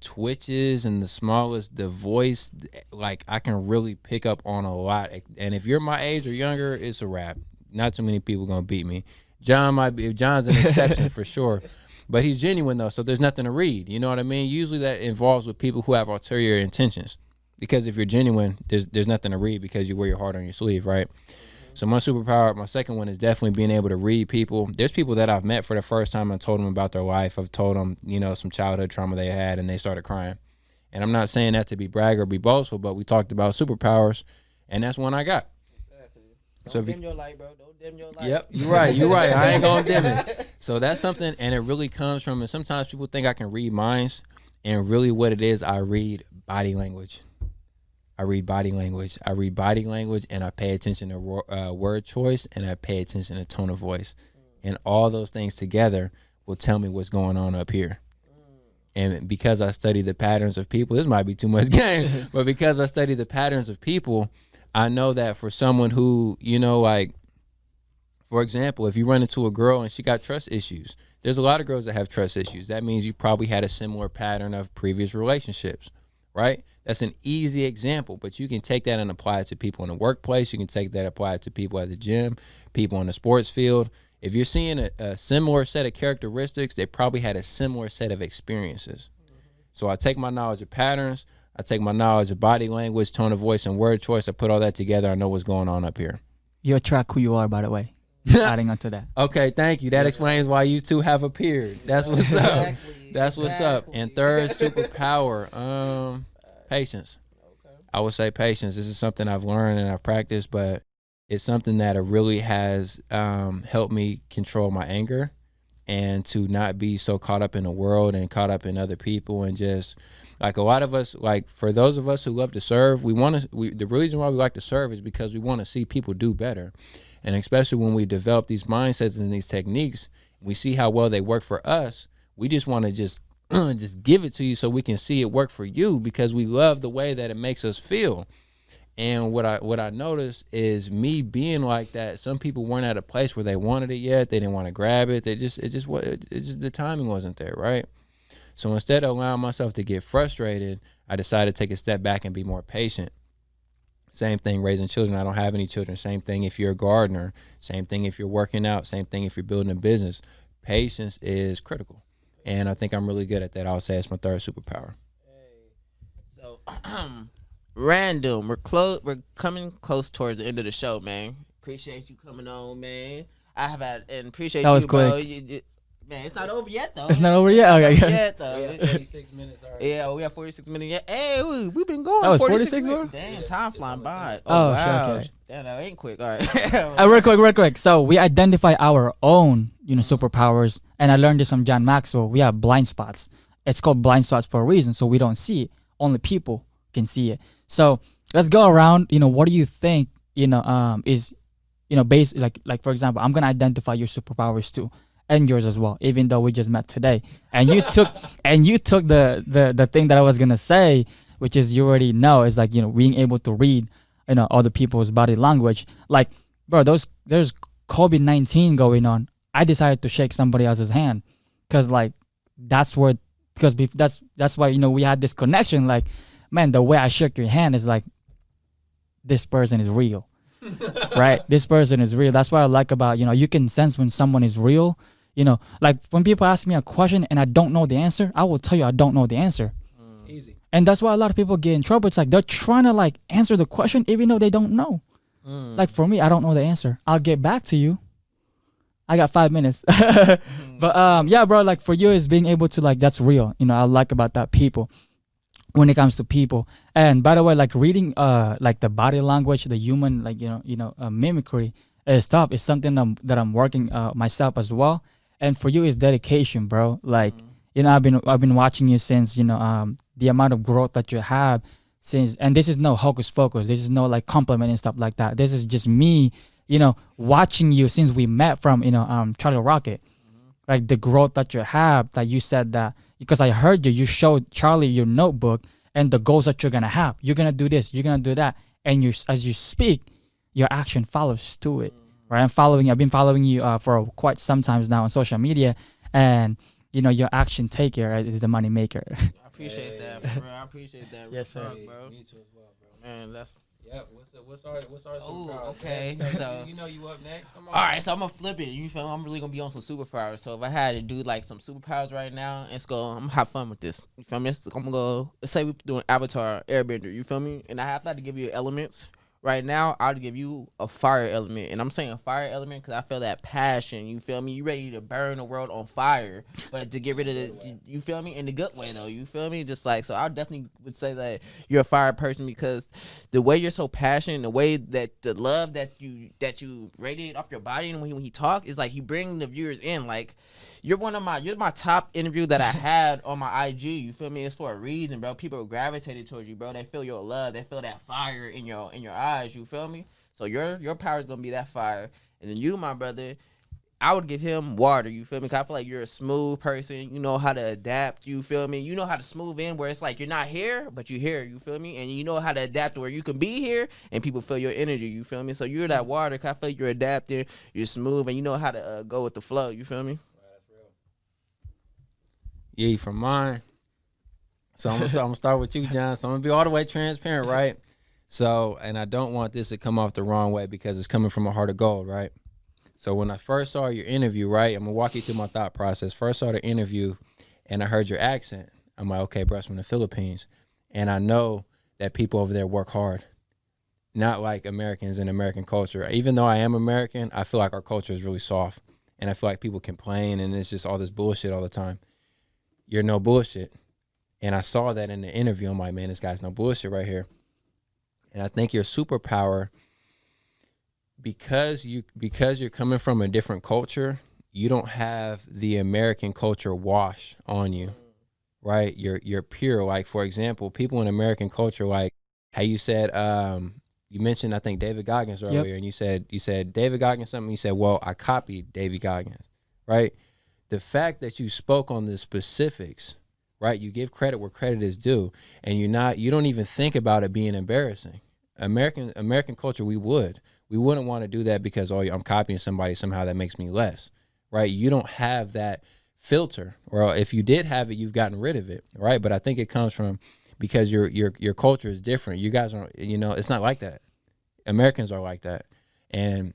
S3: twitches and the voice. Like I can really pick up on a lot. And if you're my age or younger, it's a wrap. Not too many people gonna beat me. John's an exception for sure. But he's genuine though, so there's nothing to read. You know what I mean? Usually that involves with people who have ulterior intentions. because if you're genuine, there's nothing to read because you wear your heart on your sleeve, right? So my superpower, my second one is definitely being able to read people. There's people that I've met for the first time and told them about their life. I've told them, some childhood trauma they had, and they started crying. And I'm not saying that to be brag or be boastful, but we talked about superpowers, and that's one I got.
S1: Exactly.
S3: So
S1: Don't dim your light, bro. Don't dim your light.
S3: Yep, you're right. I ain't gonna dim it. So that's something, and it really comes from, and sometimes people think I can read minds, and really what it is, I read body language. I read body language, and I pay attention to word choice, and I pay attention to tone of voice. And all those things together will tell me what's going on up here. And because I study the patterns of people, this might be too much game, but because I study the patterns of people, I know that for someone who, like, for example, if you run into a girl and she got trust issues, there's a lot of girls that have trust issues. That means you probably had a similar pattern of previous relationships, right? That's an easy example, but you can take that and apply it to people in the workplace. You can take that and apply it to people at the gym, people in the sports field. If you're seeing a similar set of characteristics, they probably had a similar set of experiences. So I take my knowledge of patterns, I take my knowledge of body language, tone of voice, and word choice. I put all that together. I know what's going on up here.
S2: You attract who you are, by the way. Adding on to that.
S3: Okay, thank you. That explains why you two have appeared. That's what's up. That's what's up. And third superpower, patience. I would say patience. This is something I've learned and I've practiced, but it's something that really has helped me control my anger and to not be so caught up in the world and caught up in other people, and just like a lot of us, like for those of us who love to serve, the reason why we like to serve is because we want to see people do better. And especially when we develop these mindsets and these techniques, we see how well they work for us. We just want to just give it to you so we can see it work for you, because we love the way that it makes us feel. And what I noticed is me being like that, some people weren't at a place where they wanted it yet. They didn't want to grab it. It just the timing wasn't there, right? So instead of allowing myself to get frustrated, I decided to take a step back and be more patient. Same thing raising children. I don't have any children. Same thing if you're a gardener. Same thing if you're working out. Same thing if you're building a business. Patience is critical. And I think I'm really good at that. I would say it's my third superpower.
S1: So, random. We're coming close towards the end of the show, man. Appreciate you coming on, man. Appreciate
S2: that was
S1: you, bro.
S2: quick.
S1: Man, it's not over yet, though.
S2: It's not over yet? Okay.
S1: Over yet, though.
S3: We have 46 minutes already.
S1: Yeah, we have 46 minutes yet. Hey, we've been going.
S2: That was
S1: 46
S2: minutes?
S1: Damn, time flying by.
S2: Oh,
S1: wow.
S2: shit, okay.
S1: Damn, that ain't quick. All right.
S2: Real quick. So we identify our own, superpowers, and I learned this from John Maxwell. We have blind spots. It's called blind spots for a reason, so we don't see it. Only people can see it. So let's go around. What do you think? Is based like for example, I'm gonna identify your superpowers too, and yours as well. Even though we just met today, and you took the thing that I was gonna say, which is you already know is like being able to read other people's body language. Like, bro, there's COVID-19 going on. I decided to shake somebody else's hand because that's why we had this connection. Like, man, the way I shook your hand is like, this person is real. Right? This person is real. That's what I like about, you can sense when someone is real. Like when people ask me a question and I don't know the answer, I will tell you I don't know the answer.
S3: Easy.
S2: And that's why a lot of people get in trouble. It's like they're trying to answer the question even though they don't know. Like for me, I don't know the answer. I'll get back to you. I got 5 minutes. But yeah, bro, like for you is being able to that's real. I like about that people when it comes to people. And by the way, reading the body language, the human mimicry is tough. It's something that I'm working myself as well. And for you is dedication, bro. I've been watching you since the amount of growth that you have since, and this is no hocus pocus. This is no compliment and stuff like that. This is just me, watching you since we met from Charlie Rocket. Like the growth that you have, that you said that because I heard you showed Charlie your notebook and the goals that you're gonna have. You're gonna do this, you're gonna do that, and as you speak, your action follows to it. Right? I've been following you for quite some times now on social media, and your action taker, right, is the money maker.
S1: appreciate that, for real. I appreciate that.
S2: Yes, sir.
S1: Talk, bro.
S3: Me too as well, bro.
S1: Man, that's
S3: Yep. What's our
S1: Oh,
S3: superpower?
S1: okay.
S3: Okay,
S1: So
S3: you know you up next. Come on.
S1: all right, so I'm gonna flip it. You feel me? I'm really gonna be on some superpowers. So if I had to do like some superpowers right now, I'm gonna have fun with this. You feel me? I'm gonna go. Let's say we're doing Avatar Airbender. You feel me? And I have to give you elements. Right now, I'll give you a fire element, and I'm saying a fire element because I feel that passion. You feel me? You ready to burn the world on fire, but to get rid of the, you feel me? In the good way though. You feel me? Just like so, I definitely would say that you're a fire person because the way you're so passionate, the way that the love that you radiate off your body, and when he talk is like you bring the viewers in. Like you're my top interview that I had on my IG. You feel me? It's for a reason, bro. People gravitated towards you, bro. They feel your love. They feel that fire in your eyes. You feel me? So your power is gonna be that fire, and then you, my brother, I would give him water. You feel me? 'Cause I feel like you're a smooth person. You know how to adapt. You feel me? You know how to smooth in where it's like you're not here, but you're here. You feel me? And you know how to adapt to where you can be here and people feel your energy. You feel me? So you're that water. 'Cause I feel like you're adapting. You're smooth, and you know how to go with the flow. You feel me?
S3: Yeah, from mine. So I'm gonna start with you, John. So I'm gonna be all the way transparent, right? So, and I don't want this to come off the wrong way because it's coming from a heart of gold, right? So when I first saw your interview, right, I'm gonna walk you through my thought process. First saw the interview, and I heard your accent. I'm like, okay, bro, it's from the Philippines, and I know that people over there work hard, not like Americans in American culture. Even though I am American, I feel like our culture is really soft, and I feel like people complain, and it's just all this bullshit all the time. You're no bullshit. And I saw that in the interview. I'm like, man, this guy's no bullshit right here. And I think your superpower, because you're coming from a different culture, you don't have the American culture wash on you, right? You're pure. Like, for example, people in American culture, like how you said, you mentioned, I think, David Goggins earlier,
S2: Yep.
S3: and you said David Goggins something. You said, well, I copied David Goggins, right? The fact that you spoke on the specifics, right? You give credit where credit is due, and you don't even think about it being embarrassing. American culture, we wouldn't want to do that because, oh, I'm copying somebody somehow that makes me less, right? You don't have that filter, or if you did have it, you've gotten rid of it, right? But I think it comes from because your culture is different. You guys aren't, it's not like that. Americans are like that, and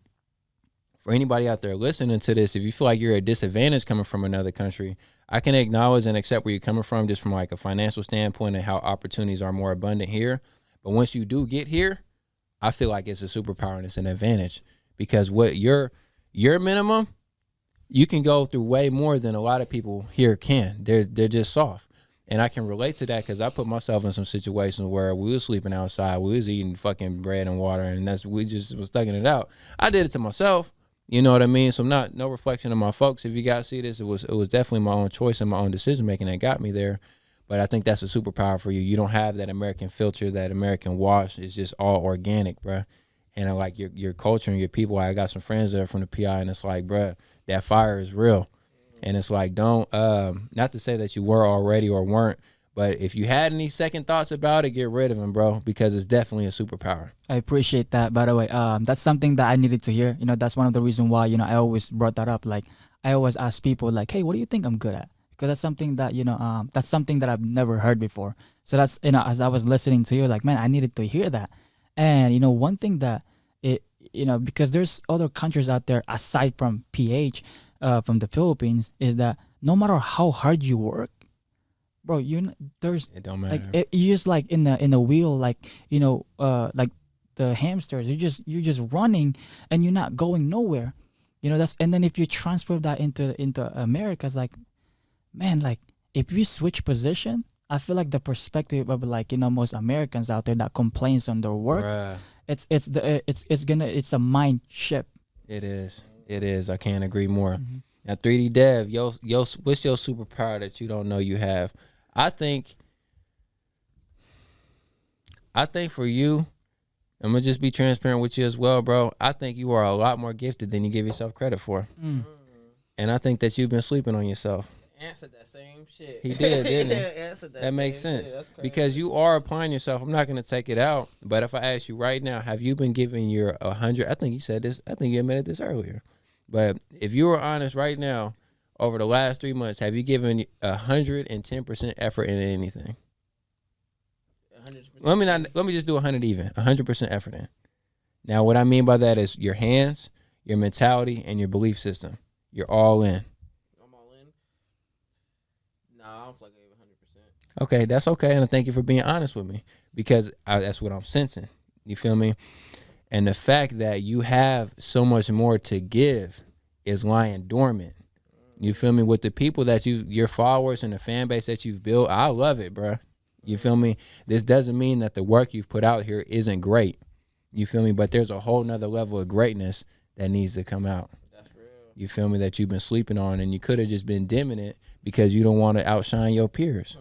S3: for anybody out there listening to this, if you feel like you're at a disadvantage coming from another country, I can acknowledge and accept where you're coming from just from like a financial standpoint and how opportunities are more abundant here. But once you do get here, I feel like it's a superpower and it's an advantage because what your minimum, you can go through way more than a lot of people here can. They're just soft. And I can relate to that because I put myself in some situations where we was sleeping outside, we was eating fucking bread and water, and we just was thugging it out. I did it to myself. You know what I mean? So no reflection of my folks. If you guys see this, it was definitely my own choice and my own decision making that got me there. But I think that's a superpower for you. You don't have that American filter, that American wash. It's just all organic, bruh. And I like your culture and your people. I got some friends that are from the PI, and it's like, bruh, that fire is real. And it's like, don't not to say that you were already or weren't, but if you had any second thoughts about it, get rid of them, bro, because it's definitely a superpower.
S2: I appreciate that. By the way, that's something that I needed to hear. That's one of the reasons why I always brought that up. Like I always ask people, like, hey, what do you think I'm good at? Because that's something that that's something that I've never heard before. So that's as I was listening to you, like, man, I needed to hear that. And one thing that because there's other countries out there aside from PH, from the Philippines, is that no matter how hard you work, bro, there's
S3: it don't matter.
S2: like you just like in the wheel, like like the hamsters. You're just running and you're not going nowhere. And then if you transfer that into America, it's like, man, like if we switch position, I feel like the perspective of like most Americans out there that complains on their work,
S3: Bruh.
S2: it's a mind shift.
S3: It is. I can't agree more.
S2: Mm-hmm.
S3: Now, 3D Dev, what's your superpower that you don't know you have? I think for you, I'm gonna just be transparent with you as well, bro. I think you are a lot more gifted than you give yourself credit for, and I think that you've been sleeping on yourself.
S1: Answered that same shit.
S3: He did, didn't he?
S1: Answered
S3: That makes
S1: same
S3: sense
S1: shit. That's crazy.
S3: because you are applying yourself. I'm not gonna take it out, but if I ask you right now, have you been giving your 100? I think you said this. I think you admitted this earlier. But if you were honest right now, over the last 3 months, have you given 110% effort in anything?
S1: 100%.
S3: Let me just do 100 even. 100% effort in. Now, what I mean by that is your hands, your mentality, and your belief system. You're all in.
S1: I'm all in. Nah, I don't feel like I gave 100%.
S3: Okay, that's okay, and thank you for being honest with me because that's what I'm sensing. You feel me? And the fact that you have so much more to give is lying dormant. You feel me? With the people that your followers and the fan base that you've built, I love it, bro. You feel me? This doesn't mean that the work you've put out here isn't great. You feel me? But there's a whole nother level of greatness that needs to come out.
S1: That's real.
S3: You feel me? That you've been sleeping on, and you could have just been dimming it because you don't want to outshine your peers.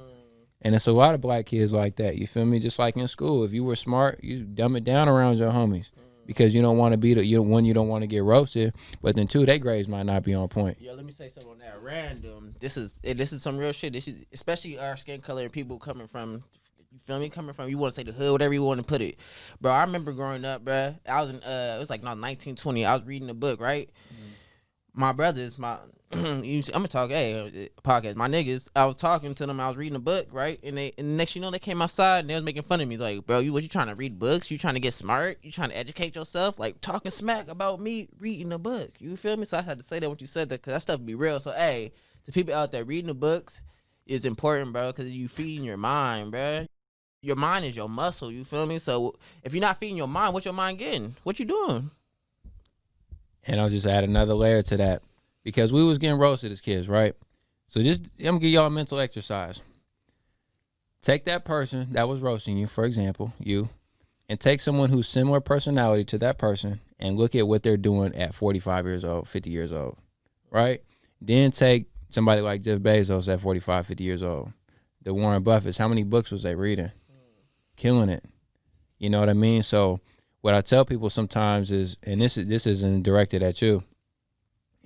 S3: And it's a lot of black kids like that. You feel me? Just like in school, if you were smart, you dumb it down around your homies because you don't want to be you don't want to get roasted. But then two, their grades might not be on point.
S1: Yo, let me say something on that. Random. This is some real shit. This is especially our skin color and people coming from. You feel me? Coming from, you want to say the hood, whatever you want to put it, bro. I remember growing up, bro. I was in it was like 1920. I was reading a book, right? My brothers, I'm gonna talk, podcast. My niggas, I was talking to them. I was reading a book, right? And the next, they came outside and they was making fun of me, like, bro, you trying to read books? You trying to get smart? You trying to educate yourself? Like talking smack about me reading a book? You feel me? So I had to say that when you said that, cause that stuff be real. So hey, to people out there, reading the books is important, bro, cause you feeding your mind, bro. Your mind is your muscle. You feel me? So if you're not feeding your mind, what's your mind getting? What you doing?
S3: And I'll just add another layer to that. Because we was getting roasted as kids, right? So I'm going to give y'all a mental exercise. Take that person that was roasting you, for example, you, and take someone who's similar personality to that person and look at what they're doing at 45 years old, 50 years old, right? Then take somebody like Jeff Bezos at 45, 50 years old. The Warren Buffetts, how many books was they reading? Killing it. You know what I mean? So what I tell people sometimes is, and this isn't directed at you,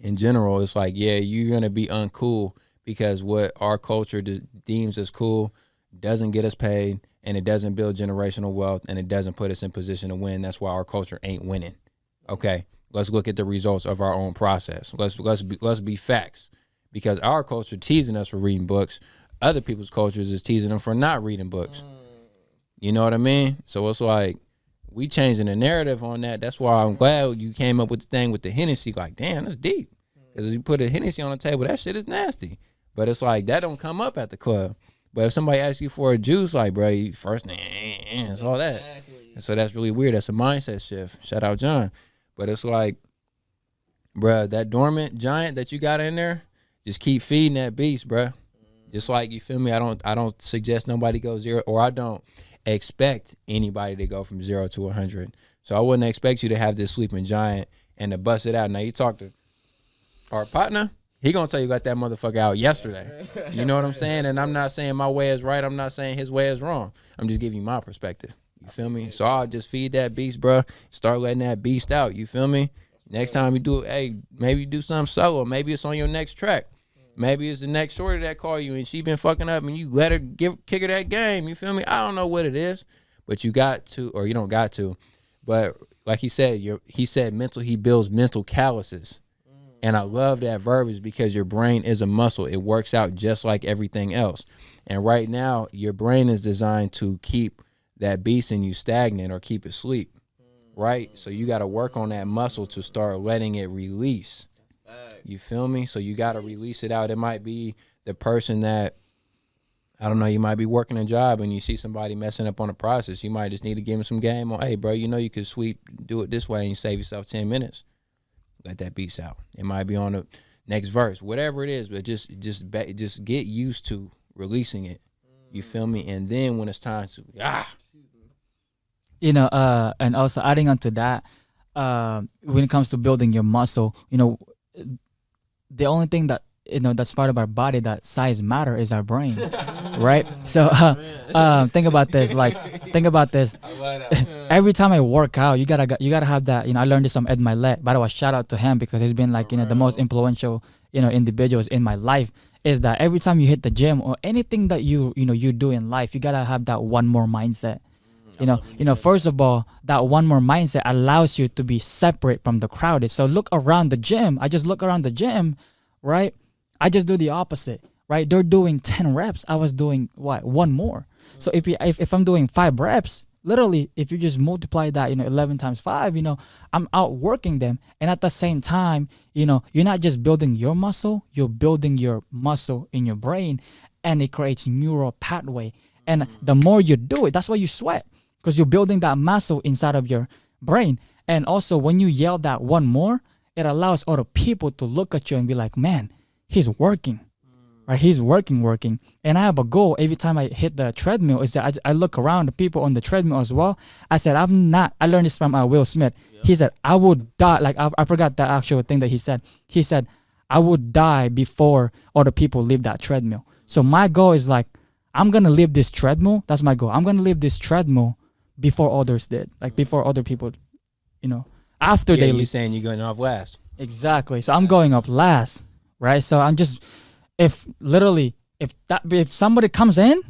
S3: in general, it's like, yeah, you're going to be uncool because what our culture deems as cool doesn't get us paid, and it doesn't build generational wealth, and it doesn't put us in position to win. That's why our culture ain't winning. Okay, let's look at the results of our own process. Let's be facts, because our culture teasing us for reading books. Other people's cultures is teasing them for not reading books. You know what I mean? So it's like we changing the narrative on that. That's why I'm glad you came up with the thing with the Hennessy. Like, damn, that's deep. Because you put a Hennessy on the table, that shit is nasty. But it's like that don't come up at the club. But if somebody asks you for a juice, like, bro, you first it's all that. And so that's really weird. That's a mindset shift. Shout out John. But it's like, bro, that dormant giant that you got in there, just keep feeding that beast, bro. Just like, you feel me? I don't suggest nobody go zero, or I don't expect anybody to go from 0 to 100. So I wouldn't expect you to have this sleeping giant and to bust it out. Now you talk to our partner, he gonna tell you got that motherfucker out yesterday. You know what I'm saying? And I'm not saying my way is right. I'm not saying his way is wrong. I'm just giving you my perspective. You feel me? So I'll just feed that beast, bro. Start letting that beast out. You feel me? Next time you do it, hey, maybe you do something solo. Maybe it's on your next track. Maybe it's the next shorty that call you and she been fucking up and you let her kick her that game. You feel me? I don't know what it is, but you got to, or you don't got to. But like he said, he builds mental calluses. And I love that verbiage because your brain is a muscle. It works out just like everything else. And right now, your brain is designed to keep that beast in you stagnant or keep it asleep, right? So you got to work on that muscle to start letting it release. You feel me? So you got to release it out. It might be the person that, I don't know, you might be working a job and you see somebody messing up on a process. You might just need to give them some game on, hey, bro, you know you could do it this way and you save yourself 10 minutes. Let that beast out. It might be on the next verse, whatever it is, but just get used to releasing it. You feel me? And then when it's time to,
S2: You know, and also adding on to that, when it comes to building your muscle, you know, the only thing that, you know, that's part of our body that size matter is our brain, right? So think about this. Every time I work out, you gotta have that. You know, I learned this from Ed Milet. By the way, shout out to him because he's been like, you know, the most influential, you know, individuals in my life. Is that every time you hit the gym or anything that you do in life, you gotta have that one more mindset. You know, first of all, that one more mindset allows you to be separate from the crowd. So look around the gym. I just look around the gym, right? I just do the opposite, right? They're doing 10 reps. I was doing what? One more. So if I'm doing 5 reps, literally, if you just multiply that, 11 times 5, I'm outworking them. And at the same time, you're not just building your muscle, you're building your muscle in your brain, and it creates neural pathway. And the more you do it, that's why you sweat, because you're building that muscle inside of your brain. And also, when you yell that one more, it allows other people to look at you and be like, man, he's working. Right, he's working, and I have a goal every time I hit the treadmill is that I look around the people on the treadmill as well. I said, I learned this from Will Smith. Yep. He said, I would die. Like, I forgot the actual thing that he said. He said, I would die before other people leave that treadmill. So my goal is like, I'm going to leave this treadmill. That's my goal. I'm going to leave this treadmill before others did, like before other people, after they leave.
S3: You're saying you're going off last.
S2: Exactly. So I'm going up last, right? So I'm just... If somebody comes in,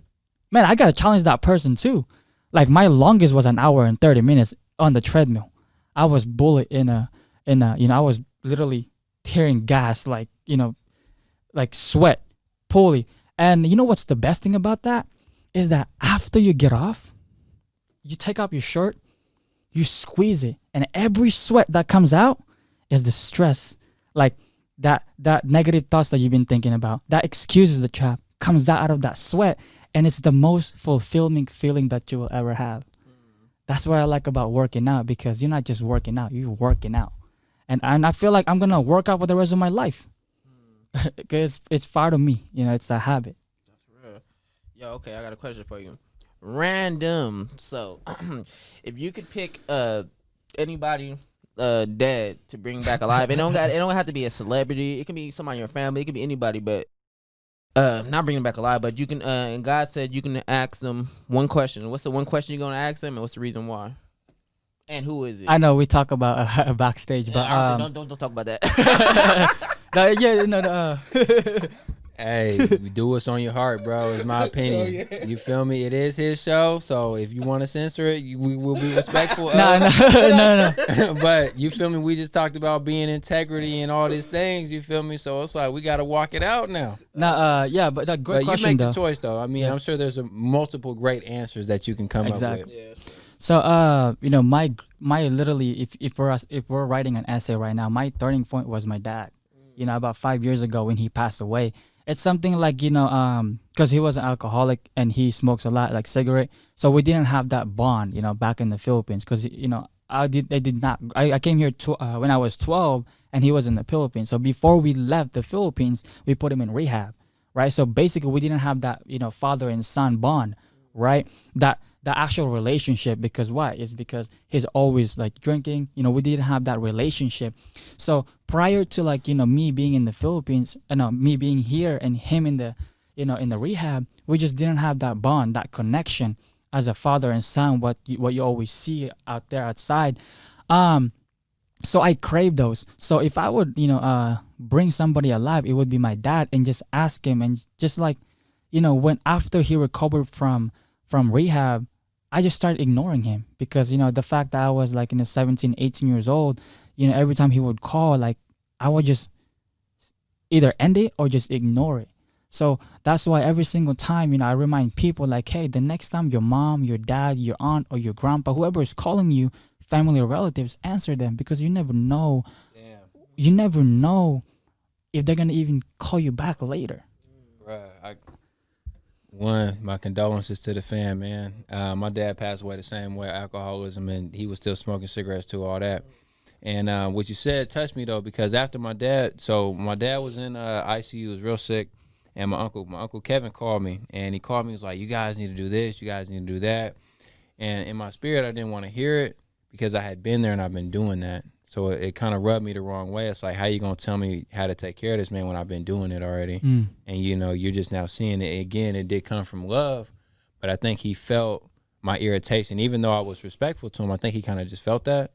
S2: man, I gotta challenge that person too. Like, my longest was 1 hour and 30 minutes on the treadmill. I was bullet I was literally tearing gas, like sweat, pulley. And you know what's the best thing about that is that after you get off, you take off your shirt, you squeeze it, and every sweat that comes out is the stress, like that negative thoughts that you've been thinking about, that excuses the trap, comes out of that sweat, and it's the most fulfilling feeling that you will ever have. That's what I like about working out, because you're not just working out, you're working out. And I feel like I'm going to work out for the rest of my life, because it's part of me, it's a habit.
S1: That's real. Yo, okay, I got a question for you. Random. So, if you could pick anybody dead to bring back alive. It don't have to be a celebrity. It can be somebody in your family. It can be anybody, but not bringing back alive. But you can. And God said you can ask them one question. What's the one question you're gonna ask them, and what's the reason why? And who is it?
S2: I know we talk about backstage, but
S1: don't talk about that.
S3: Hey, do what's on your heart, bro. Is my opinion. You feel me? It is his show, so if you want to censor it, we will be respectful.
S2: No.
S3: But you feel me? We just talked about being integrity and all these things. You feel me? So it's like we got to walk it out now.
S2: Yeah, but that great question.
S3: You make
S2: though.
S3: the choice, though. I mean, I'm sure there's multiple great answers that you can come up with.
S1: Yeah.
S2: So, my literally, if we're writing an essay right now, my turning point was my dad. About 5 years ago when he passed away. It's something like, because he was an alcoholic and he smokes a lot, like cigarette. So we didn't have that bond, back in the Philippines. Because, I came here when I was 12 and he was in the Philippines. So before we left the Philippines, we put him in rehab, right? So basically we didn't have that, father and son bond, right? The actual relationship, because why? It's because he's always like drinking, we didn't have that relationship. So prior to me being in the Philippines, me being here and him in the, in the rehab, we just didn't have that bond, that connection as a father and son, what you always see out there outside. So I crave those. So if I would, bring somebody alive, it would be my dad, and just ask him, and just when after he recovered from rehab, I just started ignoring him, because the fact that I was 17, 18 years old, every time he would call, I would just either end it or just ignore it. So that's why every single time, I remind people hey, the next time your mom, your dad, your aunt, or your grandpa, whoever is calling you, family or relatives, answer them, because you never know.
S3: Damn.
S2: You never know if they're gonna even call you back later.
S3: Bruh, my condolences to the fam, man. My dad passed away the same way, alcoholism, and he was still smoking cigarettes too, all that. And what you said touched me, though, because after my dad was in ICU, he was real sick, and my uncle Kevin called me, and he was like, you guys need to do this, you guys need to do that. And in my spirit, I didn't want to hear it, because I had been there and I've been doing that. So it kind of rubbed me the wrong way. It's like, how you going to tell me how to take care of this man when I've been doing it already? And, you're just now seeing it. Again, it did come from love, but I think he felt my irritation. Even though I was respectful to him, I think he kind of just felt that.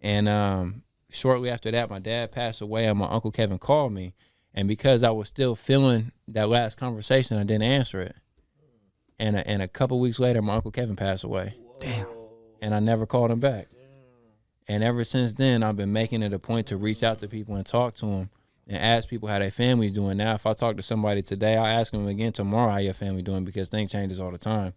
S3: And shortly after that, my dad passed away, and my Uncle Kevin called me. And because I was still feeling that last conversation, I didn't answer it. And a couple weeks later, my Uncle Kevin passed away.
S2: Damn.
S3: And I never called him back. And ever since then, I've been making it a point to reach out to people and talk to them, and ask people how their family's doing. Now, if I talk to somebody today, I'll ask them again tomorrow how your family doing, because things changes all the time.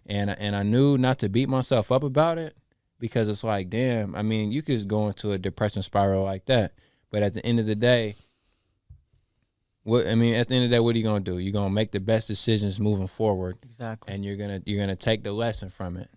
S3: And I knew not to beat myself up about it, because it's like, damn, I mean, you could go into a depression spiral like that. But at the end of the day, what are you gonna do? You're gonna make the best decisions moving forward.
S2: Exactly.
S3: And you're gonna take the lesson from it.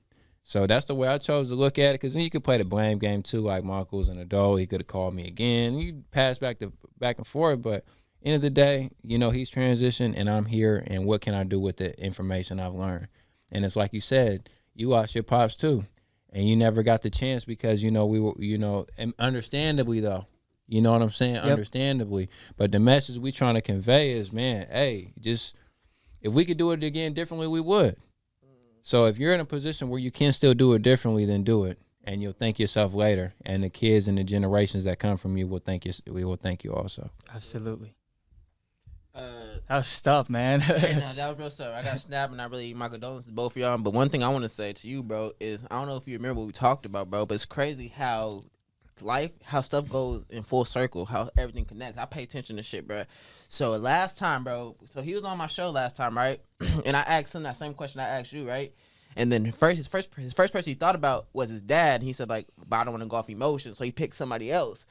S3: So that's the way I chose to look at it, because then you could play the blame game too. Like, my uncle's an adult, he could have called me again. You pass back and forth, but end of the day, you know, he's transitioned and I'm here, and what can I do with the information I've learned? And it's like you said, you lost your pops too, and you never got the chance because, you know, we were, you know, and understandably though, you know what I'm saying? Yep. Understandably. But the message we trying to convey is, man, hey, just, if we could do it again differently, we would. So if you're in a position where you can still do it differently, then do it, and you'll thank yourself later. And the kids and the generations that come from you will thank you. We will thank you also.
S2: Absolutely. That was tough, man.
S1: Yeah, no, that was real stuff. I got snapped, and I really, my condolences to both of y'all. But one thing I want to say to you, bro, is I don't know if you remember what we talked about, bro, but it's crazy how stuff goes in full circle, how everything connects. I pay attention to shit, bro. So last time, bro, so he was on my show last time, right? And I asked him that same question I asked you, right? And then his first person he thought about was his dad. And he said, like, but I don't want to go off emotion, so he picked somebody else.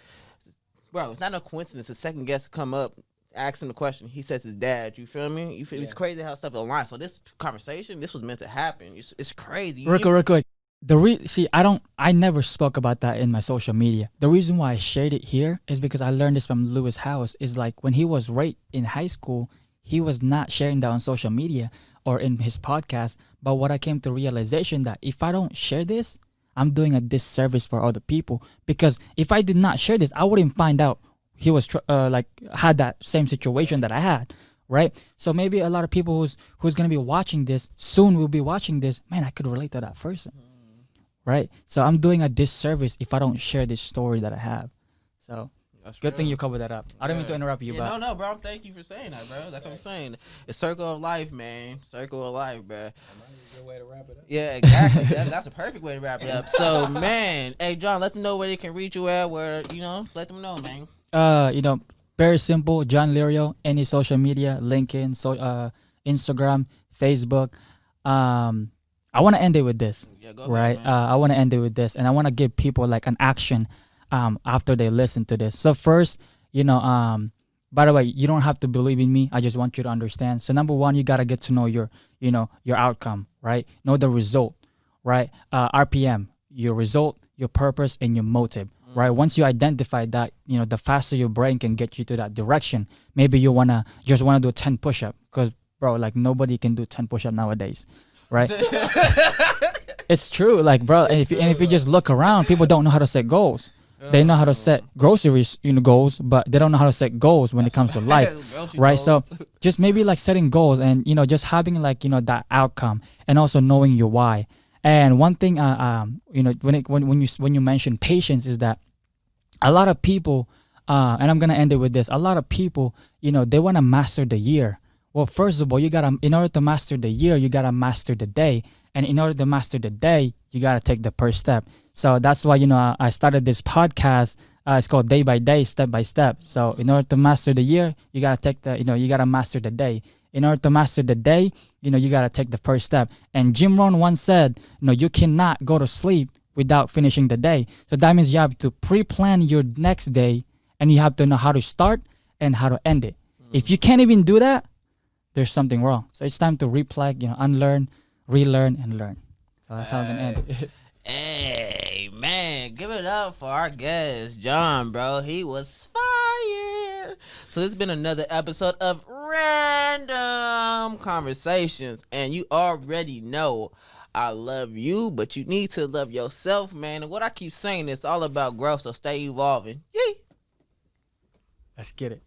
S1: Bro, it's not no coincidence. The second guest come up, ask him the question. He says his dad. You feel me? You feel? Yeah. It's crazy how stuff aligns. So this conversation, this was meant to happen. It's crazy.
S2: Real quick. I never spoke about that in my social media. The reason why I shared it here is because I learned this from Lewis House. Is like, when he was raped in high school, he was not sharing that on social media or in his podcast. But what I came to realization that if I don't share this, I'm doing a disservice for other people, because if I did not share this, I wouldn't find out he was had that same situation that I had. Right? So maybe a lot of people who's gonna be watching this soon will be watching this. Man, I could relate to that person. Right? So I'm doing a disservice if I don't share this story that I have. So that's good thing you covered that up. I don't mean to interrupt you, but
S1: no, bro. Thank you for saying that, bro. That's what I'm saying. It's circle of life, man. Circle of life, bro.
S3: A good way to wrap it up.
S1: Yeah, exactly. That's a perfect way to wrap it up. So, man, hey, John, let them know where they can reach you at. Where, you know, let them know, man.
S2: You know, very simple. John Lirio. Any social media, LinkedIn, Instagram, Facebook. I want to end it with this, right? I want to end it with this, and I want to give people like an action after they listen to this. So first, you know, by the way, you don't have to believe in me. I just want you to understand. So number one, you got to get to know your outcome, right? Know the result, right? RPM, your result, your purpose, and your motive, right? Once you identify that, you know, the faster your brain can get you to that direction. Maybe you just want to do 10 push-up, because, bro, like, nobody can do 10 push-up nowadays. Right? It's true, like, bro. And if you just look around, people don't know how to set goals. They know how to set groceries, goals, but they don't know how to set goals when it comes to life, right? So just maybe like setting goals, and just having like that outcome, and also knowing your why. And one thing, when you mention patience, is that a lot of people, and I'm gonna end it with this. A lot of people, they want to master the year. Well, first of all, in order to master the year, you gotta master the day. And in order to master the day, you gotta take the first step. So that's why, I started this podcast. It's called Day by Day, Step by Step. So in order to master the year, you gotta you gotta master the day. In order to master the day, you gotta take the first step. And Jim Rohn once said, you cannot go to sleep without finishing the day. So that means you have to pre-plan your next day, and you have to know how to start and how to end it. If you can't even do that, there's something wrong. So it's time to reflect, unlearn, relearn, and learn. So that's how I'm gonna end it.
S1: Hey, man, give it up for our guest, John, bro. He was fire. So this has been another episode of Random Conversations. And you already know I love you, but you need to love yourself, man. And what I keep saying, it's all about growth, so stay evolving. Yay.
S2: Let's get it.